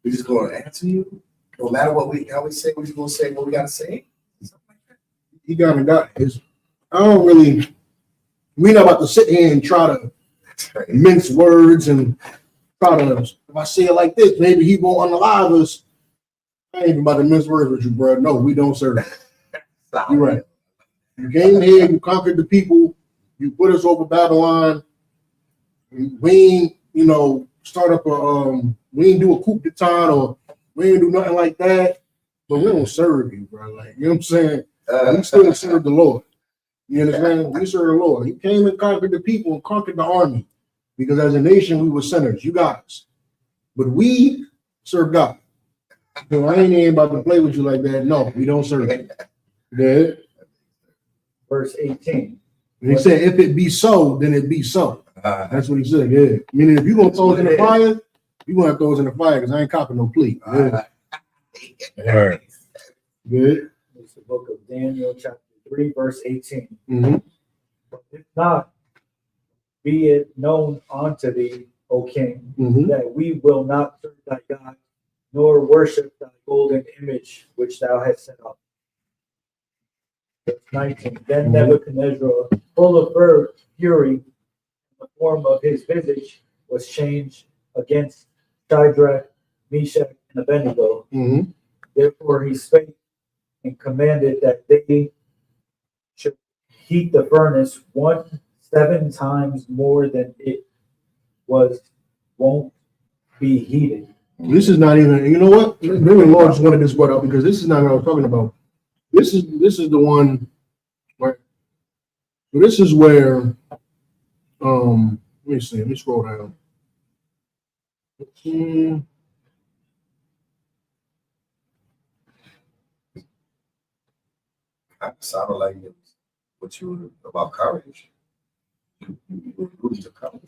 We just gonna answer you. No matter how we say, we're just gonna say what we gotta say. He got his. I don't really. We're not about to sit here and try to mince words and try to. If I say it like this, maybe he won't unalive us. I ain't even about to mince words with you, bro. No, we don't serve that. You're right. You came here, you conquered the people, you put us over Babylon. We ain't, start up we ain't do a coup d'etat or we ain't do nothing like that. But we don't serve you, bro. Like, you know what I'm saying? We still serve the Lord. You understand? We serve the Lord. He came and conquered the people and conquered the army. Because as a nation, we were sinners. You got us. But we serve God. So I ain't even about to play with you like that. No, we don't serve you. Yeah. Verse 18. And he said, if it be so, then it be so. That's what he said. Yeah. Meaning, if you're going to throw us in the fire, you're going to throw us in the fire because I ain't copping no plea. Yeah. Right. Good. It's the book of Daniel, chapter 3, verse 18. Mm-hmm. If not, be it known unto thee, O king, that we will not serve thy God, nor worship thy golden image which thou hast set up. Verse 19. Then Nebuchadnezzar, full of fury, the form of his visage was changed against Shadrach, Meshach, and Abednego. Mm-hmm. Therefore he spake and commanded that they should heat the furnace 7 times more than it won't be heated. This is not even, you know what? Maybe the Lord just wanted this brought up because this is not what I was talking about. This is the one, right? So this is where, let me see, let me scroll down. Sounded like it was what you were about courage.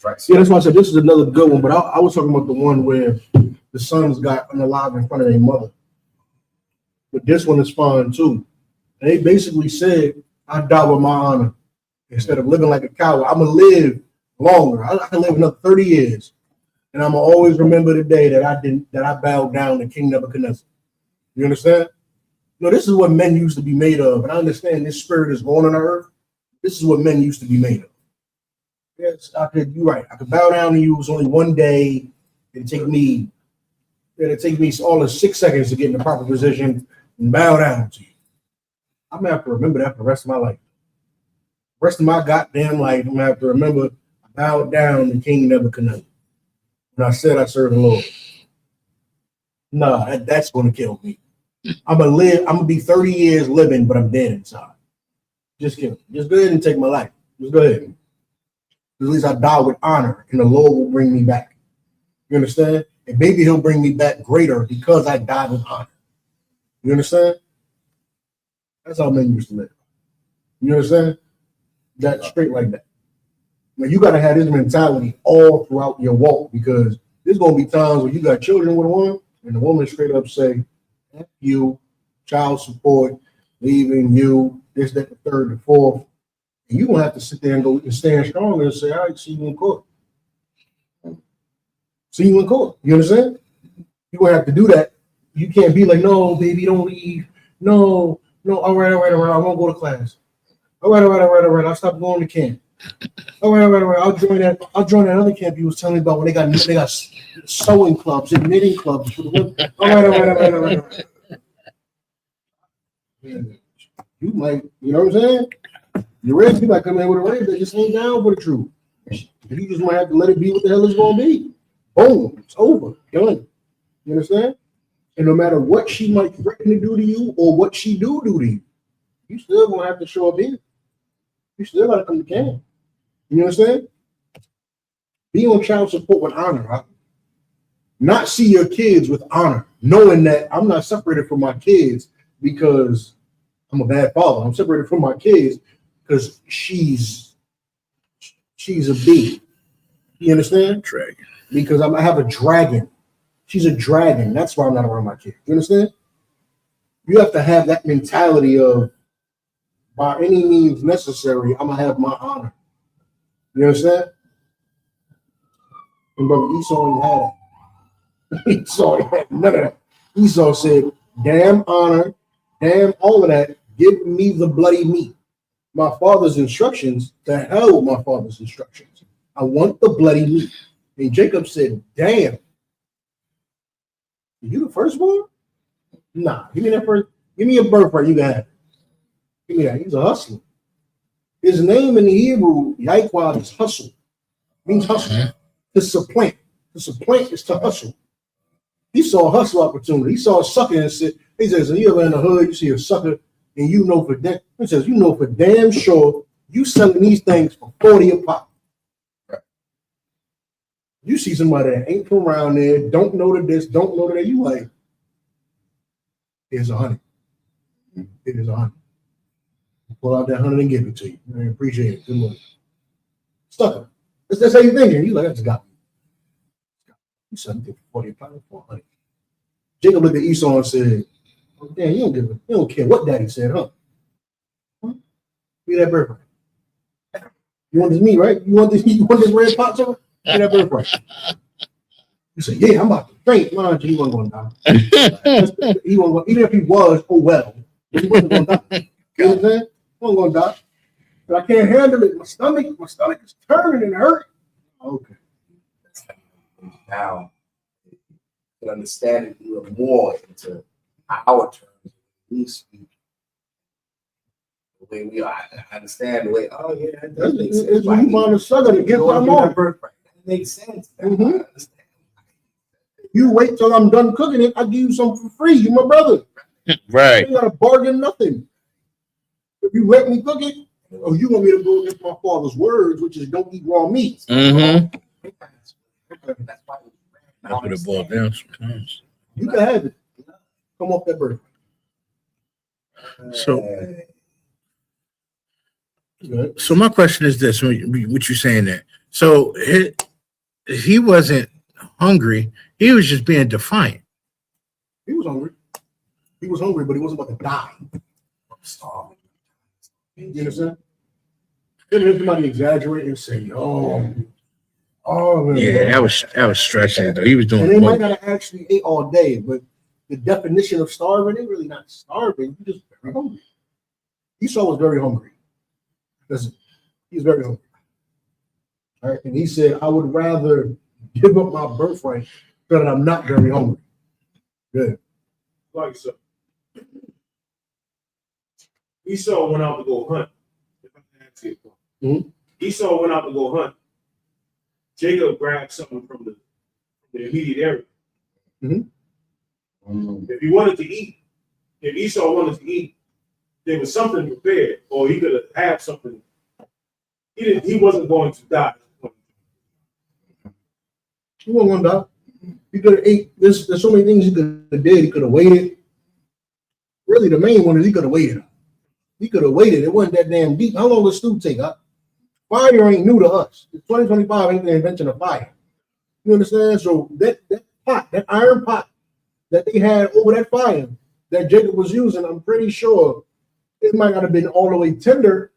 Right? Yeah, that's why I said this is another good one, but I was talking about the one where the sons got unalive in front of their mother. But this one is fine too. And they basically said, I die with my honor. Instead of living like a coward, I'm going to live longer. I can live another 30 years. And I'm going to always remember the day that I bowed down to King Nebuchadnezzar. You understand? No, this is what men used to be made of. And I understand this spirit is born on the earth. This is what men used to be made of. Yes, you're right. I could bow down to you. It was only one day. It'd take me all of 6 seconds to get in the proper position and bow down to you. I'm going to have to remember that for the rest of my life. The rest of my goddamn life, I'm going to have to remember I bowed down to King Nebuchadnezzar. And I said I serve the Lord. Nah, that's going to kill me. I'm going to be 30 years living, but I'm dead inside. Just kidding. Just go ahead and take my life. Just go ahead. At least I die with honor, and the Lord will bring me back. You understand? And maybe he'll bring me back greater because I died with honor. You understand? That's how men used to live. You understand? That straight like that. Now you gotta have this mentality all throughout your walk because there's gonna be times when you got children with a woman, and the woman straight up say, F you, child support, leaving you, this, that, the third, the fourth. And you're gonna have to sit there and go and stand strong and say, all right, see you in court. See you in court. You understand? You're gonna have to do that. You can't be like, no, baby, don't leave. No, all right, I won't go to class. All right, I'll stop going to camp. All right, I'll join that other camp you was telling me about when they got sewing clubs and knitting clubs for the women. All right. You might, you know what I'm saying? Your reds, you might come in with a red that just ain't down for the truth. You just might have to let it be what the hell it's gonna be. Boom, it's over. Done. You understand? And no matter what she might threaten to do to you or what she do to you, you still gonna have to show up here. You still gotta come to camp. You understand? Be on child support with honor, right? Not see your kids with honor, knowing that I'm not separated from my kids because I'm a bad father. I'm separated from my kids because she's a bee. You understand? Dragon. Because I have a dragon. She's a dragon. That's why I'm not around my kids. You understand? You have to have that mentality of, by any means necessary, I'm gonna have my honor. You understand? And brother Esau ain't had it. Esau ain't had none of that. Esau said, damn honor, damn all of that, give me the bloody meat. My father's instructions, to hell with my father's instructions. I want the bloody meat. And Jacob said, damn. You the firstborn? Nah, give me that first. Give me a birthright. You can have it. Give me that. He's a hustler. His name in the Hebrew, Yaikwad, is hustle. Means hustle. To supplant. To supplant is to hustle. He saw a hustle opportunity. He saw a sucker and said, he says, you ever in the hood, you see a sucker, and you know for damn, he says, you know for damn sure you selling these things for 40 a pop. You see somebody that ain't from around there, don't know to this, don't know to that, you like, here's 100. It is 100. Pull out that 100 and give it to you. I appreciate it. Good morning. Stuck. That's how you thinking. You like, I just got me. You selling it for 40 pounds for 100. Jacob looked at Esau and said, oh, damn, you don't care what daddy said, huh? Be that birthright. You want this meat, right? You want this red pot over? Be that birthright. You say, yeah, I'm about to faint. Mind you, he wasn't going to die. He wasn't, even if he was, oh well. He wasn't going to die. You know what I'm saying? He wasn't going to die. But I can't handle it. My stomach is turning and hurting. Okay. Now, to understand it even more into our terms, we speak the way we are. I understand the way, oh yeah, that does make sense. It's you want to sugar to get some more. That makes sense. Mm-hmm. You wait till I'm done cooking it, I'll give you some for free. You my brother. Right. You got to bargain nothing. If you let me cook it, or you want me to go against my father's words, which is don't eat raw meat. Mm-hmm. That's why I put a ball down sometimes. You can have it. Come off that bird. So my question is this: what you saying there? So he wasn't hungry; he was just being defiant. He was hungry. He was hungry, but he wasn't about to die. Starving. You understand? Then somebody exaggerate and say, "Oh, man. Yeah, that was stretching though. He was doing. And they might not have actually ate all day, but the definition of starving, they're really not starving. You're just very hungry. Esau was very hungry. Listen, he's very hungry. All right, and he said, "I would rather give up my birthright so that I'm not very hungry." Good. Like so. Esau went out to go hunt. Esau went out to go hunt. Jacob grabbed something from the immediate area. If he wanted to eat, if Esau wanted to eat, there was something prepared, or he could have had something. He wasn't going to die. He wasn't going to die. He could have ate. There's so many things he could have did. He could have waited. Really, the main one is he could have waited. He could have waited. It wasn't that damn deep. How long does stew take? Fire ain't new to us. 2025 ain't the invention of fire. You understand? So that pot, that iron pot that they had over that fire that Jacob was using, I'm pretty sure it might not have been all the way tender,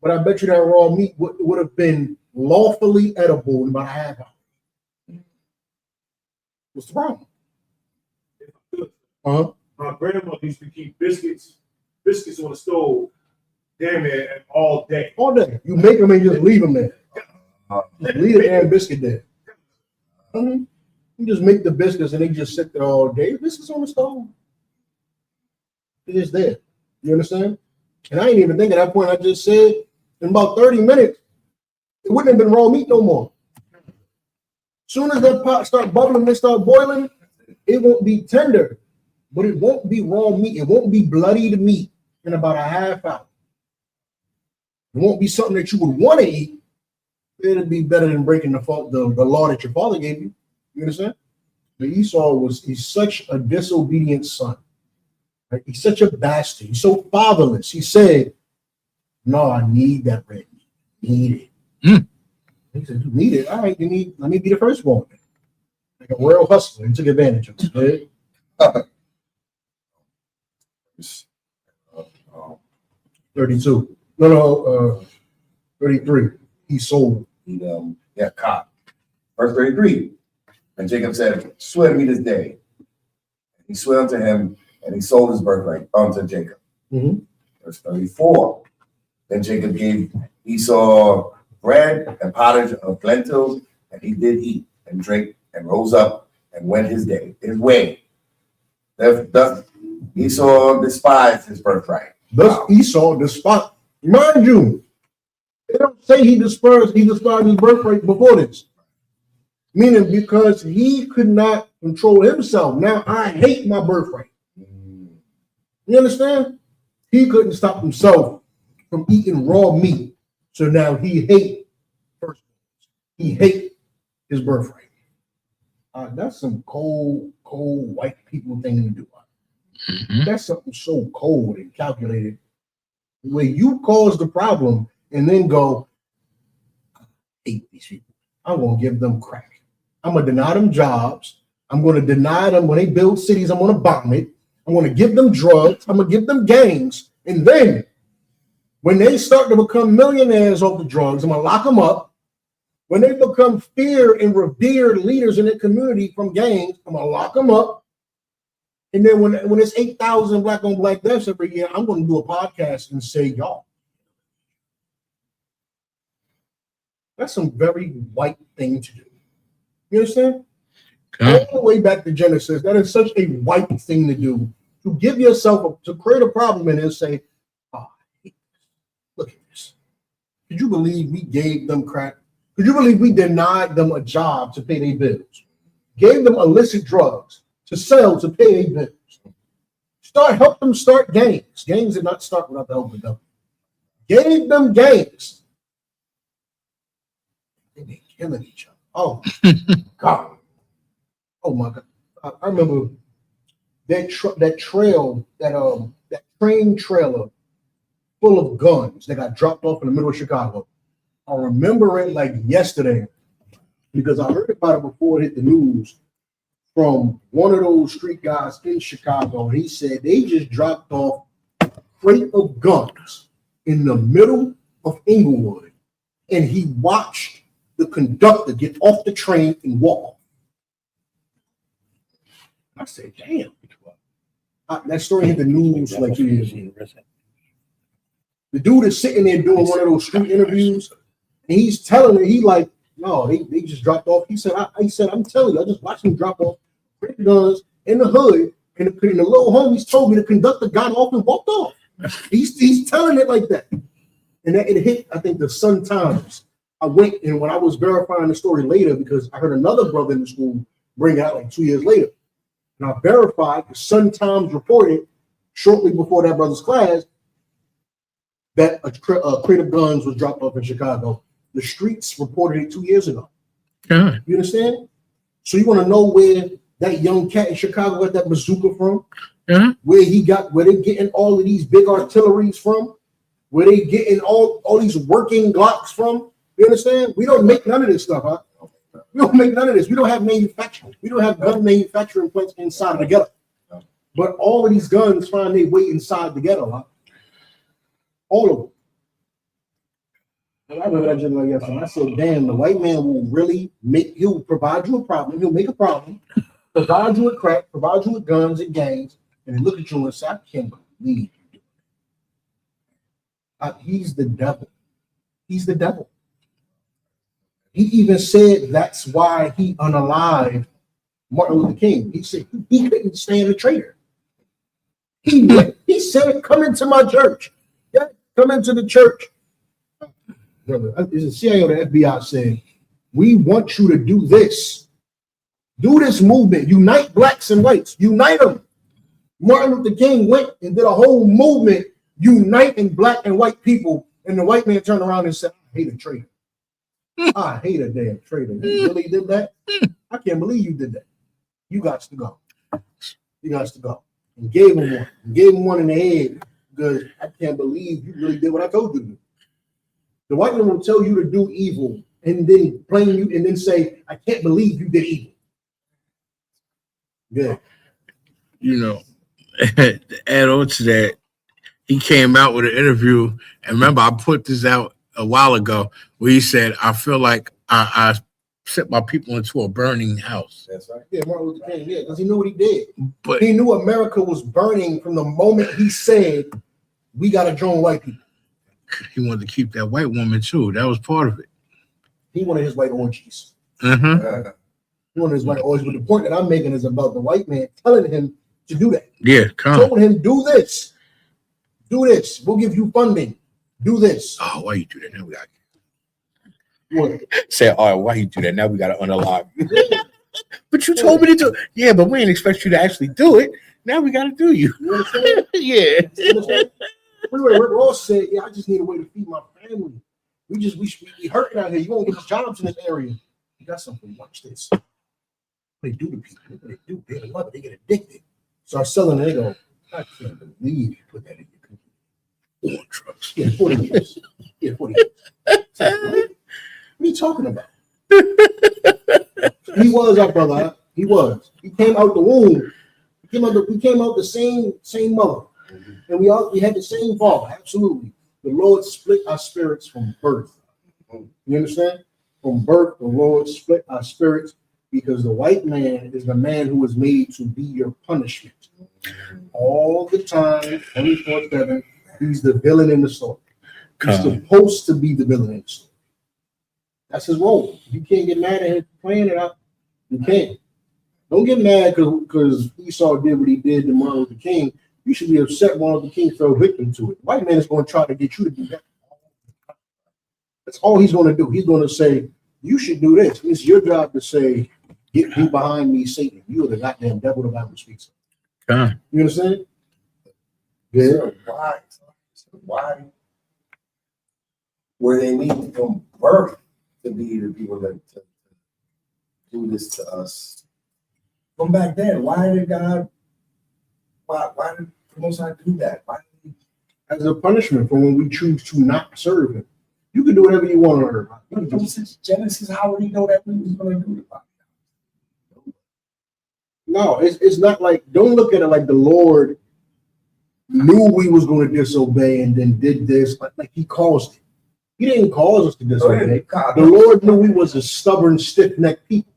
but I bet you that raw meat would have been lawfully edible in about a half hour. What's the problem? My grandmother used to keep biscuits on the stove, damn near all day. All day. You make them and just leave them there. Just leave the damn biscuit there. You just make the biscuits and they just sit there all day. Biscuits on the stove. It's just there. You understand? And I ain't even think at that point. I just said in about 30 minutes, it wouldn't have been raw meat no more. Soon as that pot start bubbling and start boiling, it won't be tender. but it won't be raw meat. It won't be bloodied meat in about a half hour. It won't be something that you would want to eat. It'd be better than breaking the law that your father gave you. You understand? But Esau he's such a disobedient son. Right? He's such a bastard. He's so fatherless. He said, no, I need that red meat. Need it. He said, you need it? All right, let me be the first one. Like a royal hustler. He took advantage of it. 32. No, 33. He sold. He got caught. Verse 33. And Jacob said, swear to me this day. He swore unto him, and he sold his birthright unto Jacob. Verse 34. Then Jacob gave Esau bread and pottage of lentils, and he did eat and drink and rose up and went his way. Thus Esau despised his birthright. Thus Esau despised. Mind you, they don't say he despised his birthright before this. Meaning because he could not control himself. Now I hate my birthright. You understand? He couldn't stop himself from eating raw meat. So now he hate his birthright. That's some cold white people thing to do. That's something so cold and calculated. Where you cause the problem and then go, I hate these people. I'm going to give them crack. I'm going to deny them jobs. I'm going to deny them when they build cities. I'm going to bomb it. I'm going to give them drugs. I'm going to give them gangs. And then when they start to become millionaires off the drugs, I'm going to lock them up. When they become feared and revered leaders in their community from gangs, I'm going to lock them up. And then when it's 8,000 black on black deaths every year, I'm going to do a podcast and say, y'all. That's some very white thing to do. You understand? All the way back to Genesis, that is such a white thing to do. To give yourself, to create a problem and then say, oh, look at this. Could you believe we gave them crack? Could you believe we denied them a job to pay their bills? Gave them illicit drugs to sell to pay their bills. Help them start gangs. Gangs did not start without the help of the government. Gave them gangs. They've been killing each other. Oh, God. Oh, my God. I remember that train trailer full of guns that got dropped off in the middle of Chicago. I remember it like yesterday because I heard about it before it hit the news from one of those street guys in Chicago. He said they just dropped off a crate of guns in the middle of Inglewood, and he watched the conductor get off the train and walk off. I said, damn. That story hit the news like 2 years ago. The dude is sitting there doing one of those street interviews, and he's telling me, he like, no, they just dropped off. He said, I'm telling you, I just watched them drop off guns in the hood, and the little homies told me the conductor got off and walked off. He's telling it like that. And it hit, I think, the Sun Times. I went, and when I was verifying the story later, because I heard another brother in the school bring it out like 2 years later. And I verified the Sun Times reported shortly before that brother's class that a crate of guns was dropped off in Chicago. The streets reported it 2 years ago. God. You understand? So you want to know where that young cat in Chicago got that bazooka from? Where they getting all of these big artilleries from? Where they getting all these working Glocks from? You understand? We don't make none of this stuff, huh? We don't make none of this. We don't have manufacturing. We don't have gun manufacturing plants inside of the ghetto. But all of these guns find their way inside the ghetto, huh? All of them. And I remember that just like yesterday. And I said, damn, the white man will really he'll provide you a problem. He'll make a problem, provide you with crack, provide you with guns and gangs, and then look at you and say, I can't believe you. He's the devil. He's the devil. He even said that's why he unalived Martin Luther King. He said he couldn't stand a traitor. He said, come into my church. Yeah, come into the church. Brother, the CIO of the FBI said, we want you to do this. Do this movement. Unite blacks and whites. Unite them. Martin Luther King went and did a whole movement uniting black and white people, and the white man turned around and said, I hate a traitor. I hate a damn traitor. You really did that? I can't believe you did that. You got to go. You got to go. And gave him one. Gave him one in the head because I can't believe you really did what I told you to do. The white man will tell you to do evil and then blame you and then say, I can't believe you did evil. Yeah. You know, to add on to that, he came out with an interview, and remember, I put this out a while ago where he said, I feel like I set my people into a burning house. That's right. Yeah, Martin Luther King, yeah, because he knew what he did. But he knew America was burning from the moment he said, we got to join white people. He wanted to keep that white woman too. That was part of it. He wanted his white oranges. Uh-huh. He wanted his white oranges. But the point that I'm making is about the white man telling him to do that. Yeah, come. Told him, do this. Do this. We'll give you funding. Do this. Oh, why you do that? Now we got what? Say, all right, why you do that? Now we got to unalive. But you told me to do it. Yeah, but we didn't expect you to actually do it. Now we got to do you. You understand? Yeah. You understand? Anyway, Rick Ross said, yeah, I just need a way to feed my family. We hurting out here. You won't get jobs in this area. You got something. Watch this. What they do to people. What they do. They love it. They get addicted. Start selling it. They go, I can't believe you put that in your computer. On drugs. Yeah, 40 years. Yeah, 40 years. Like, what are you talking about? He was our brother. He was. He came out the womb. We came out the same mother. And we had the same father. Absolutely. The Lord split our spirits from birth. You understand? From birth, the Lord split our spirits because the white man is the man who was made to be your punishment. All the time, 24/7, he's the villain in the story. He's supposed to be the villain in the story. That's his role. You can't get mad at him playing it out. You can't. Don't get mad because Esau did what he did to Martin Luther King. You should be upset Martin Luther King fell victim to it. The white man is going to try to get you to do that. That's all he's going to do. He's going to say, you should do this. It's your job to say, get you behind me, Satan. You are the goddamn devil the Bible speaks of. You understand? Yeah. So why were they made from birth to be the people that to do this to us? From back then, why did the Most High do that? Why did he? As a punishment for when we choose to not serve him. You can do whatever you want on earth. Since Genesis, how would he know that we was going to do it? No, it's not like, don't look at it like the Lord knew we was going to disobey and then did this, but like he caused it. He didn't cause us to disobey. The Lord knew we was a stubborn, stiff-necked people.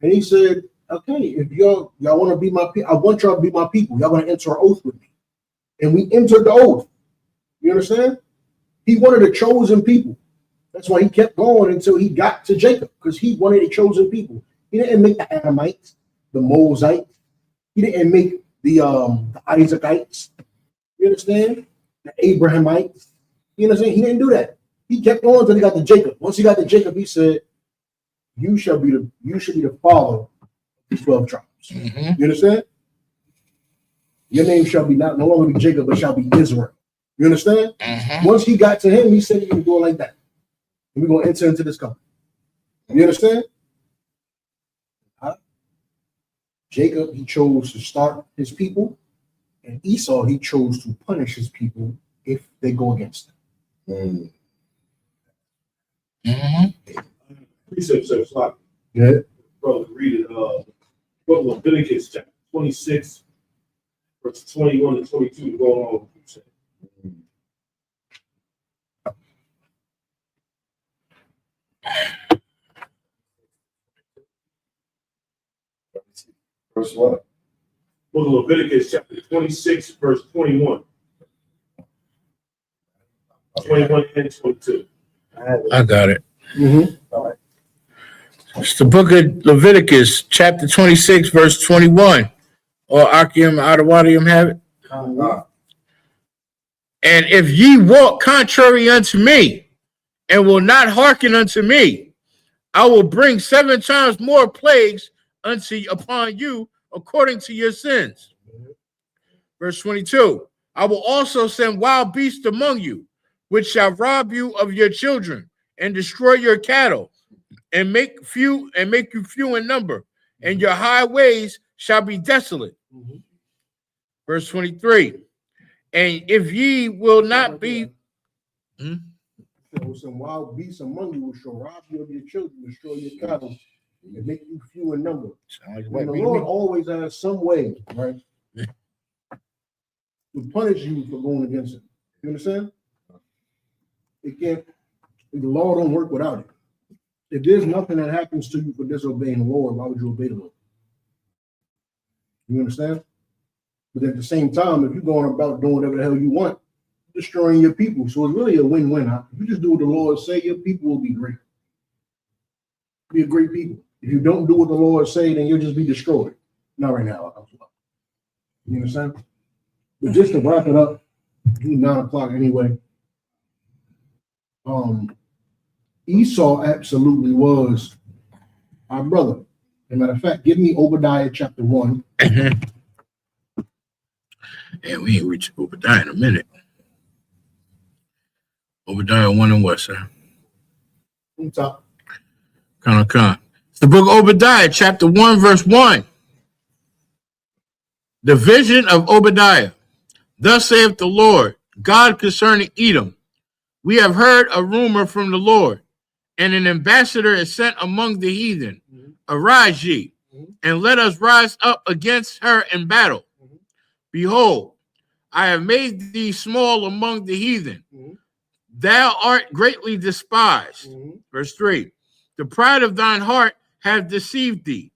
And he said, okay, if y'all want to be my people, I want y'all to be my people. Y'all going to enter an oath with me. And we entered the oath. You understand? He wanted a chosen people. That's why he kept going until he got to Jacob, because he wanted a chosen people. He didn't make the Adamites, the Moabites. He didn't make the Isaacites. You understand? The Abrahamites. You understand? He didn't do that. He kept going until he got to Jacob. Once he got to Jacob, he said, you should be the father of the 12 tribes. You understand? Your name shall be no longer be Jacob, but shall be Israel. You understand? Once he got to him, he said he can do it like that. And we're going to enter into this covenant. You understand? Jacob, he chose to start his people, and Esau, he chose to punish his people if they go against him. Precept says, like, Yeah. brother, read it. Book of Leviticus, chapter 26, verse 21 and 22 to go along with what you said. Verse what? Book of Leviticus, chapter 26, verse 21. 21 and 22. I got it. All right. It's the book of Leviticus, chapter 26, verse 21. Or Akim Adawadium have it. And if ye walk contrary unto me, and will not hearken unto me, I will bring 7 times more plagues upon you according to your sins. Verse 22. I will also send wild beasts among you, which shall rob you of your children and destroy your cattle, and make you few in number, and your highways shall be desolate. Verse 23. And if ye will not be some wild beasts among you which shall rob you of your children, destroy your cattle, and make you few in number. And the Lord always has some way, right, to punish you for going against it. You understand? It can't. The law don't work without it. If there's nothing that happens to you for disobeying the Lord, why would you obey the Lord? You understand? But at the same time, if you're going about doing whatever the hell you want, destroying your people. So it's really a win-win. If you just do what the Lord say, your people will be great. Be a great people. If you don't do what the Lord say, then you'll just be destroyed. Not right now. You understand? But just to wrap it up, it's 9 o'clock anyway. Esau absolutely was our brother. As a matter of fact, give me Obadiah chapter 1. And we ain't reach Obadiah in a minute. Obadiah 1 and what, sir? On top. Con. It's the book of Obadiah, chapter 1, verse 1. The vision of Obadiah. Thus saith the Lord, God concerning Edom. We have heard a rumor from the Lord, and an ambassador is sent among the heathen. Arise ye, and let us rise up against her in battle. Behold, I have made thee small among the heathen. Thou art greatly despised. Verse 3. The pride of thine heart hath deceived thee.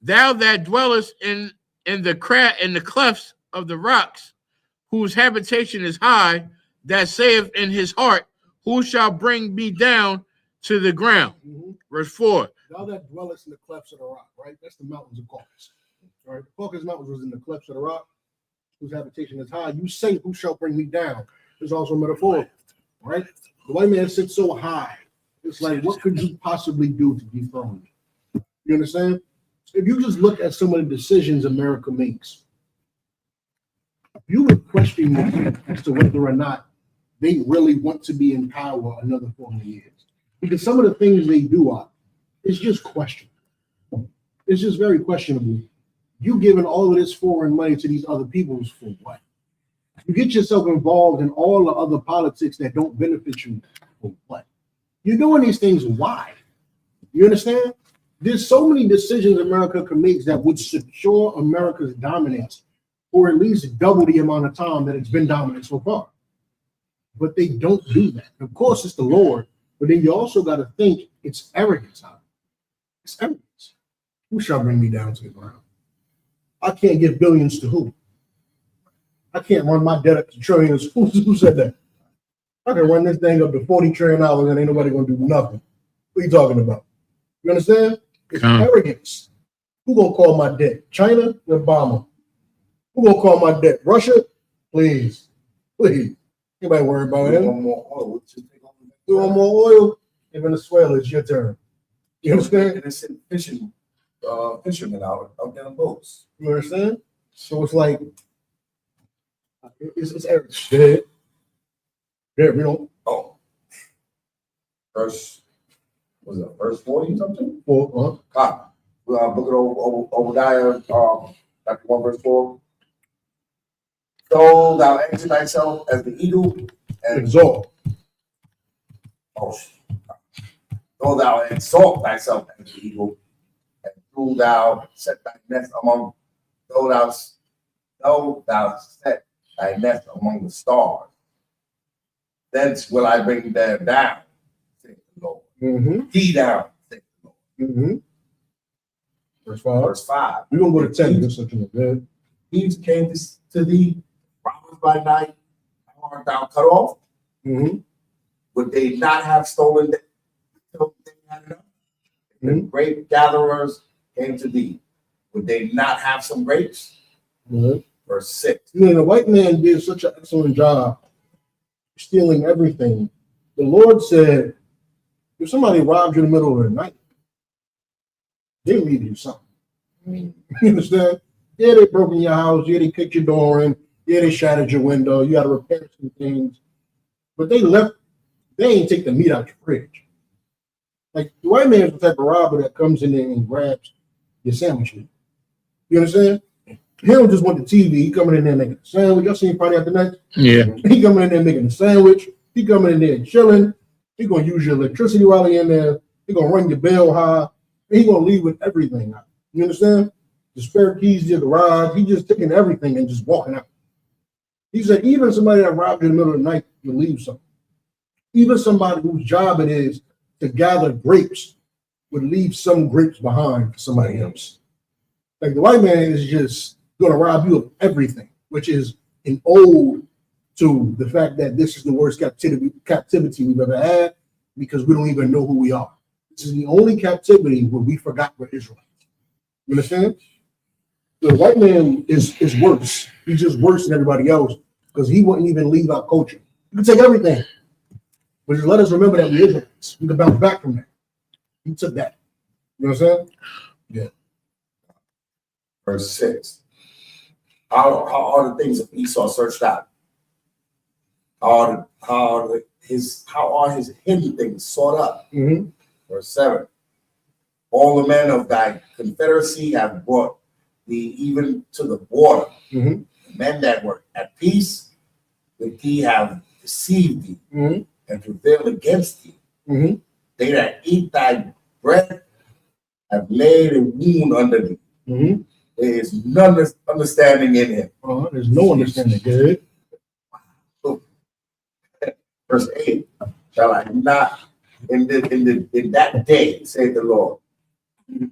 Thou that dwellest in the clefts of the rocks, whose habitation is high, that saith in his heart, who shall bring me down to the ground? Verse 4. Thou that dwellest in the clefts of the rock, right? That's the mountains of Caucasus. All right, the Caucasus Mountains was in the clefts of the rock, whose habitation is high. You say, who shall bring me down? There's also a metaphor, right? The white man sits so high. It's like, what could you possibly do to dethrone me? You understand? If you just look at some of the decisions America makes, you would question them as to whether or not they really want to be in power another 400 years. Because some of the things they do it's just questionable. It's just very questionable. You giving all of this foreign money to these other peoples for what? You get yourself involved in all the other politics that don't benefit you for what? You're doing these things, why? You understand? There's so many decisions America can make that would secure America's dominance for at least double the amount of time that it's been dominant so far. But they don't do that. Of course, it's the Lord, but then you also got to think it's arrogance. It's arrogance. Who shall bring me down to the ground? I can't give billions to who? I can't run my debt up to trillions. Who said that? I can run this thing up to $40 trillion and ain't nobody gonna do nothing. What are you talking about? You understand? It's arrogance. Who gonna call my debt? China or Obama? Who gonna call my debt? Russia? Please. Anybody worry about him? You want more oil? In Venezuela, it's your turn. You understand? And it's fishermen out there on boats. You understand? So it's like it's arrogance. Yeah, we don't. Oh. Verse 40 something? 4, Book of Obadiah, chapter 1, verse 4. So thou exalt thyself as the eagle and exalt. Though thou exalt thyself as the eagle, and do thou set thy nest among, though thou set thy nest among the stars, thence will I bring them down, saith the Lord. Thee down, saith the Lord. Verse 5. We're gonna go to 10. This such a good. Thieves came to thee, robbers by night, art thou cut off? Would they not have stolen it until they had enough? The grape gatherers came to thee. Would they not have some grapes? Verse 6. You know, the white man did such an excellent job stealing everything. The Lord said, if somebody robbed you in the middle of the night, they leave you something. You understand? Yeah, they broke in your house. Yeah, they kicked your door in. Yeah, they shattered your window. You got to repair some things. But they ain't take the meat out your fridge. Like, the white man is the type of robber that comes in there and grabs your sandwich meat. You understand? He don't just want the TV. He coming in there making a sandwich. Y'all seen Friday After Night? Yeah. He coming in there making a sandwich. He coming in there and chilling. He gonna use your electricity while he in there. He gonna run your bell high. And he gonna leave with everything out. You understand? The spare keys to your garage. He just taking everything and just walking out. He said even somebody that robbed you in the middle of the night will leave something. Even somebody whose job it is to gather grapes would leave some grapes behind for somebody else. Like the white man is just going to rob you of everything, which is an ode to the fact that this is the worst captivity we've ever had because we don't even know who we are. This is the only captivity where we forgot we're Israelites. You understand? The white man is worse. He's just worse than everybody else because he wouldn't even leave our culture. You can take everything, but just let us remember that we're Israelites. We can bounce back from that. He took that. You know what I'm saying? Yeah. Verse 6. How are the things of Esau searched out? How are his hidden things sought up? Mm-hmm. Verse 7. All the men of thy confederacy have brought thee even to the border. Mm-hmm. The men that were at peace with thee have deceived thee Mm-hmm. and prevailed against thee. Mm-hmm. They that eat thy bread have laid a wound under thee. Mm-hmm. There is none understanding in him. There's no understanding. Good. Verse 8. Shall I not in that day, saith the Lord,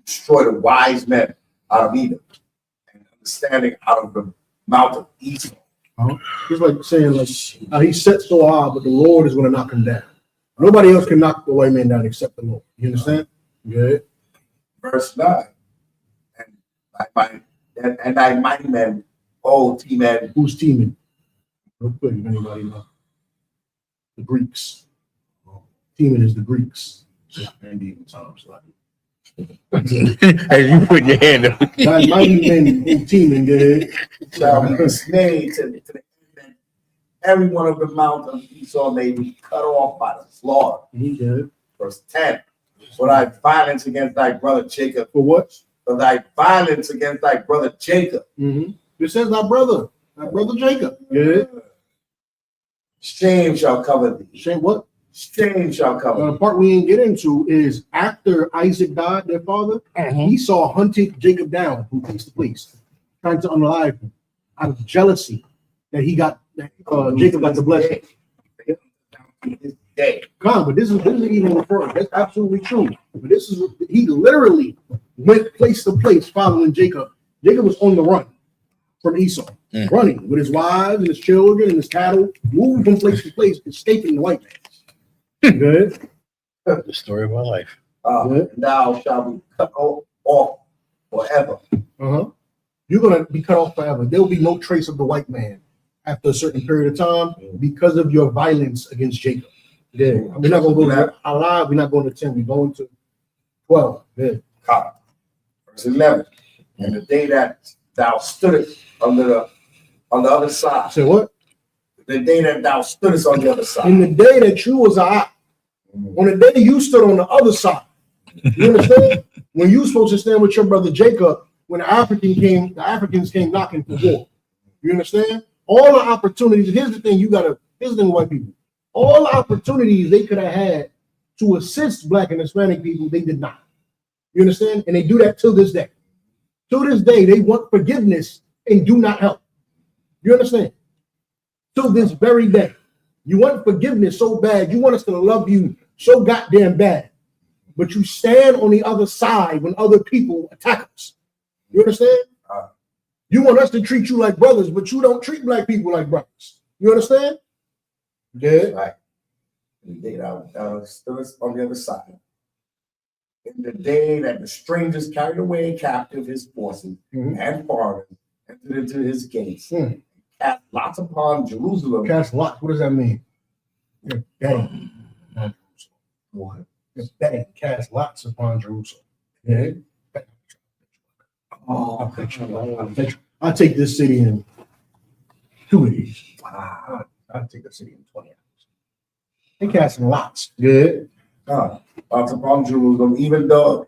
destroy the wise men out of Edom and understanding out of the mouth of Esau. It's like saying, like, he set so high, but the Lord is going to knock him down. Nobody else can knock the white man down except the Lord. You understand? Good. Verse 9. And thy mighty men, oh T-men. Who's teaming? Real quick, if anybody knows. The Greeks. Teaming is the Greeks. Indeed, times like. As you put your hand up. Thy mighty men who teaming, good. Shall be dismayed to the end that every one of the mount of Esau may be cut off by the slaughter. Good. Verse 10. For thy violence against thy brother Jacob. For what? For thy violence against thy brother Jacob. Mm-hmm. It says thy brother Jacob. Good. Shame shall cover thee. Shame what? Shame shall cover. The part we didn't get into is after Isaac died, their father, Esau hunted Jacob down from place to place, trying to unalive him out of jealousy that he got Jacob got the blessing. But this is even referring. That's absolutely true. But this is he literally went place to place following Jacob. Jacob was on the run from Esau, running with his wives and his children and his cattle, moving from place to place, escaping the white man. Good. The story of my life. Thou shalt be cut off forever. You're going to be cut off forever. There will be no trace of the white man after a certain period of time because of your violence against Jacob. Yeah. We're not going to go to alive. We're not going to 10. We're going to 12. Good. Verse 11. And the day that thou stoodest on the other side. Say what? The day that thou stoodest on the other side. In the day that you was out, on the day you stood on the other side. You understand? When you were supposed to stand with your brother Jacob, when the Africans came knocking for war. You understand? All the opportunities. Here's the thing white people. All the opportunities they could have had to assist Black and Hispanic people, they did not. You understand? And they do that till this day. To this day, they want forgiveness and do not help. You understand? To this very day. You want forgiveness so bad. You want us to love you so goddamn bad. But you stand on the other side when other people attack us. You understand? You want us to treat you like brothers, but you don't treat Black people like brothers. You understand? Yeah. Right. And the day thou stoodest on the other side. In the day that the strangers carried away captive his forces and foreigners entered into his gates. Cast lots upon Jerusalem. Cast lots. What does that mean? You're betting on Jerusalem. What? You're betting. Cast lots upon Jerusalem. Yeah. I'll take this city and 2 days. Wow. I'll take the city in 20 hours. They casting lots. Good. Lots upon Jerusalem, even thou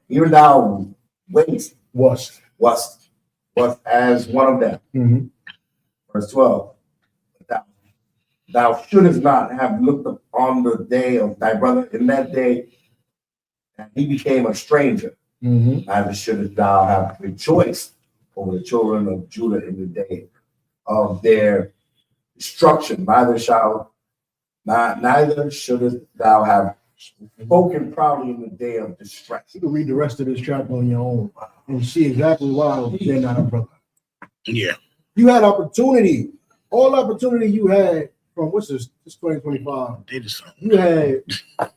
wast as one of them. Mm-hmm. Verse 12. Thou shouldest not have looked upon the day of thy brother in that day, and he became a stranger. Mm-hmm. Neither shouldest thou have rejoiced over the children of Judah in the day of their destruction. Neither shouldest thou have spoken proudly in the day of distress. You can read the rest of this chapter on your own and see exactly why they're not a brother. Yeah. You had opportunity. All opportunity you had from what's this? This 2025. They just You had I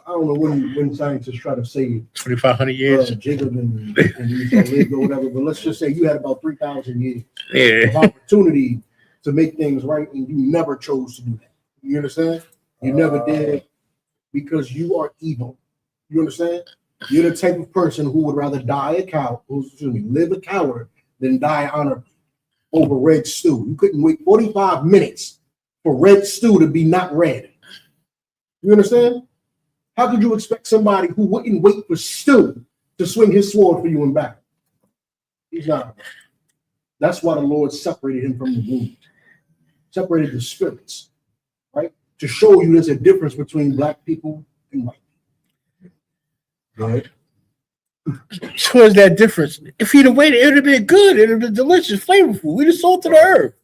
don't know when scientists try to say 2,500 years. Jacob and Esau lived or whatever, but let's just say you had about 3,000 years of Yeah. opportunity to make things right, and you never chose to do that. You understand? You never did because you are evil. You understand? You're the type of person who would rather live a coward than die honorably over red stew. You couldn't wait 45 minutes for red stew to be not red. You understand? How could you expect somebody who wouldn't wait for stew to swing his sword for you in battle? He's not. That's why the Lord separated him from the womb, separated the spirits, right? To show you there's a difference between black people and white people. Go ahead. So is that difference? If he'd have waited, it would have been good. It would have been delicious, flavorful. We'd have salted the herb.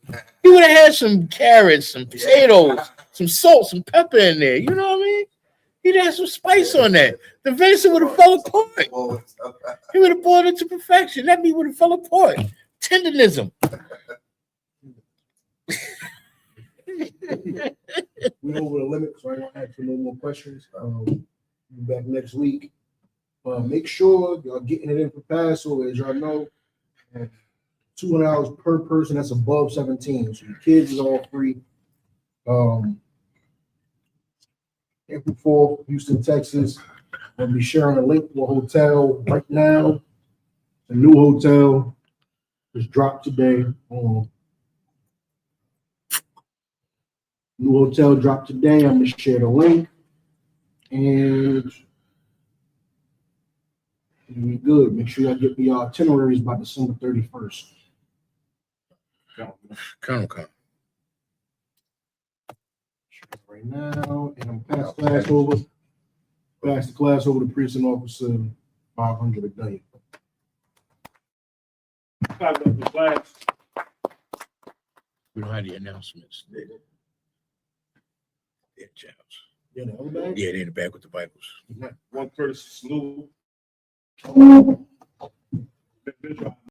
He would have had some carrots, some potatoes, some salt, some pepper in there. You know what I mean? He'd have some spice on that. The venison would have fell apart. He would have brought it to perfection. That meat would have fell apart. Tenderism. We're over the limit, so I don't ask for no more questions. Be back next week. Make sure y'all getting it in for Passover, as y'all know. 200 hours per person, that's above 17. So your kids is all free. April 4th, Houston, Texas. I'll be sharing a link to a hotel right now. A new hotel just dropped today. New hotel dropped today. I'm gonna share the link. And it'll be good. Make sure y'all get the itineraries by December 31st. Come. Right now, and I'm pass the class over to precinct officer 500 a day. We don't have the announcements. Yeah, Charles. Yeah, the other bag? Yeah, they're in the back with the Bibles. One person salute.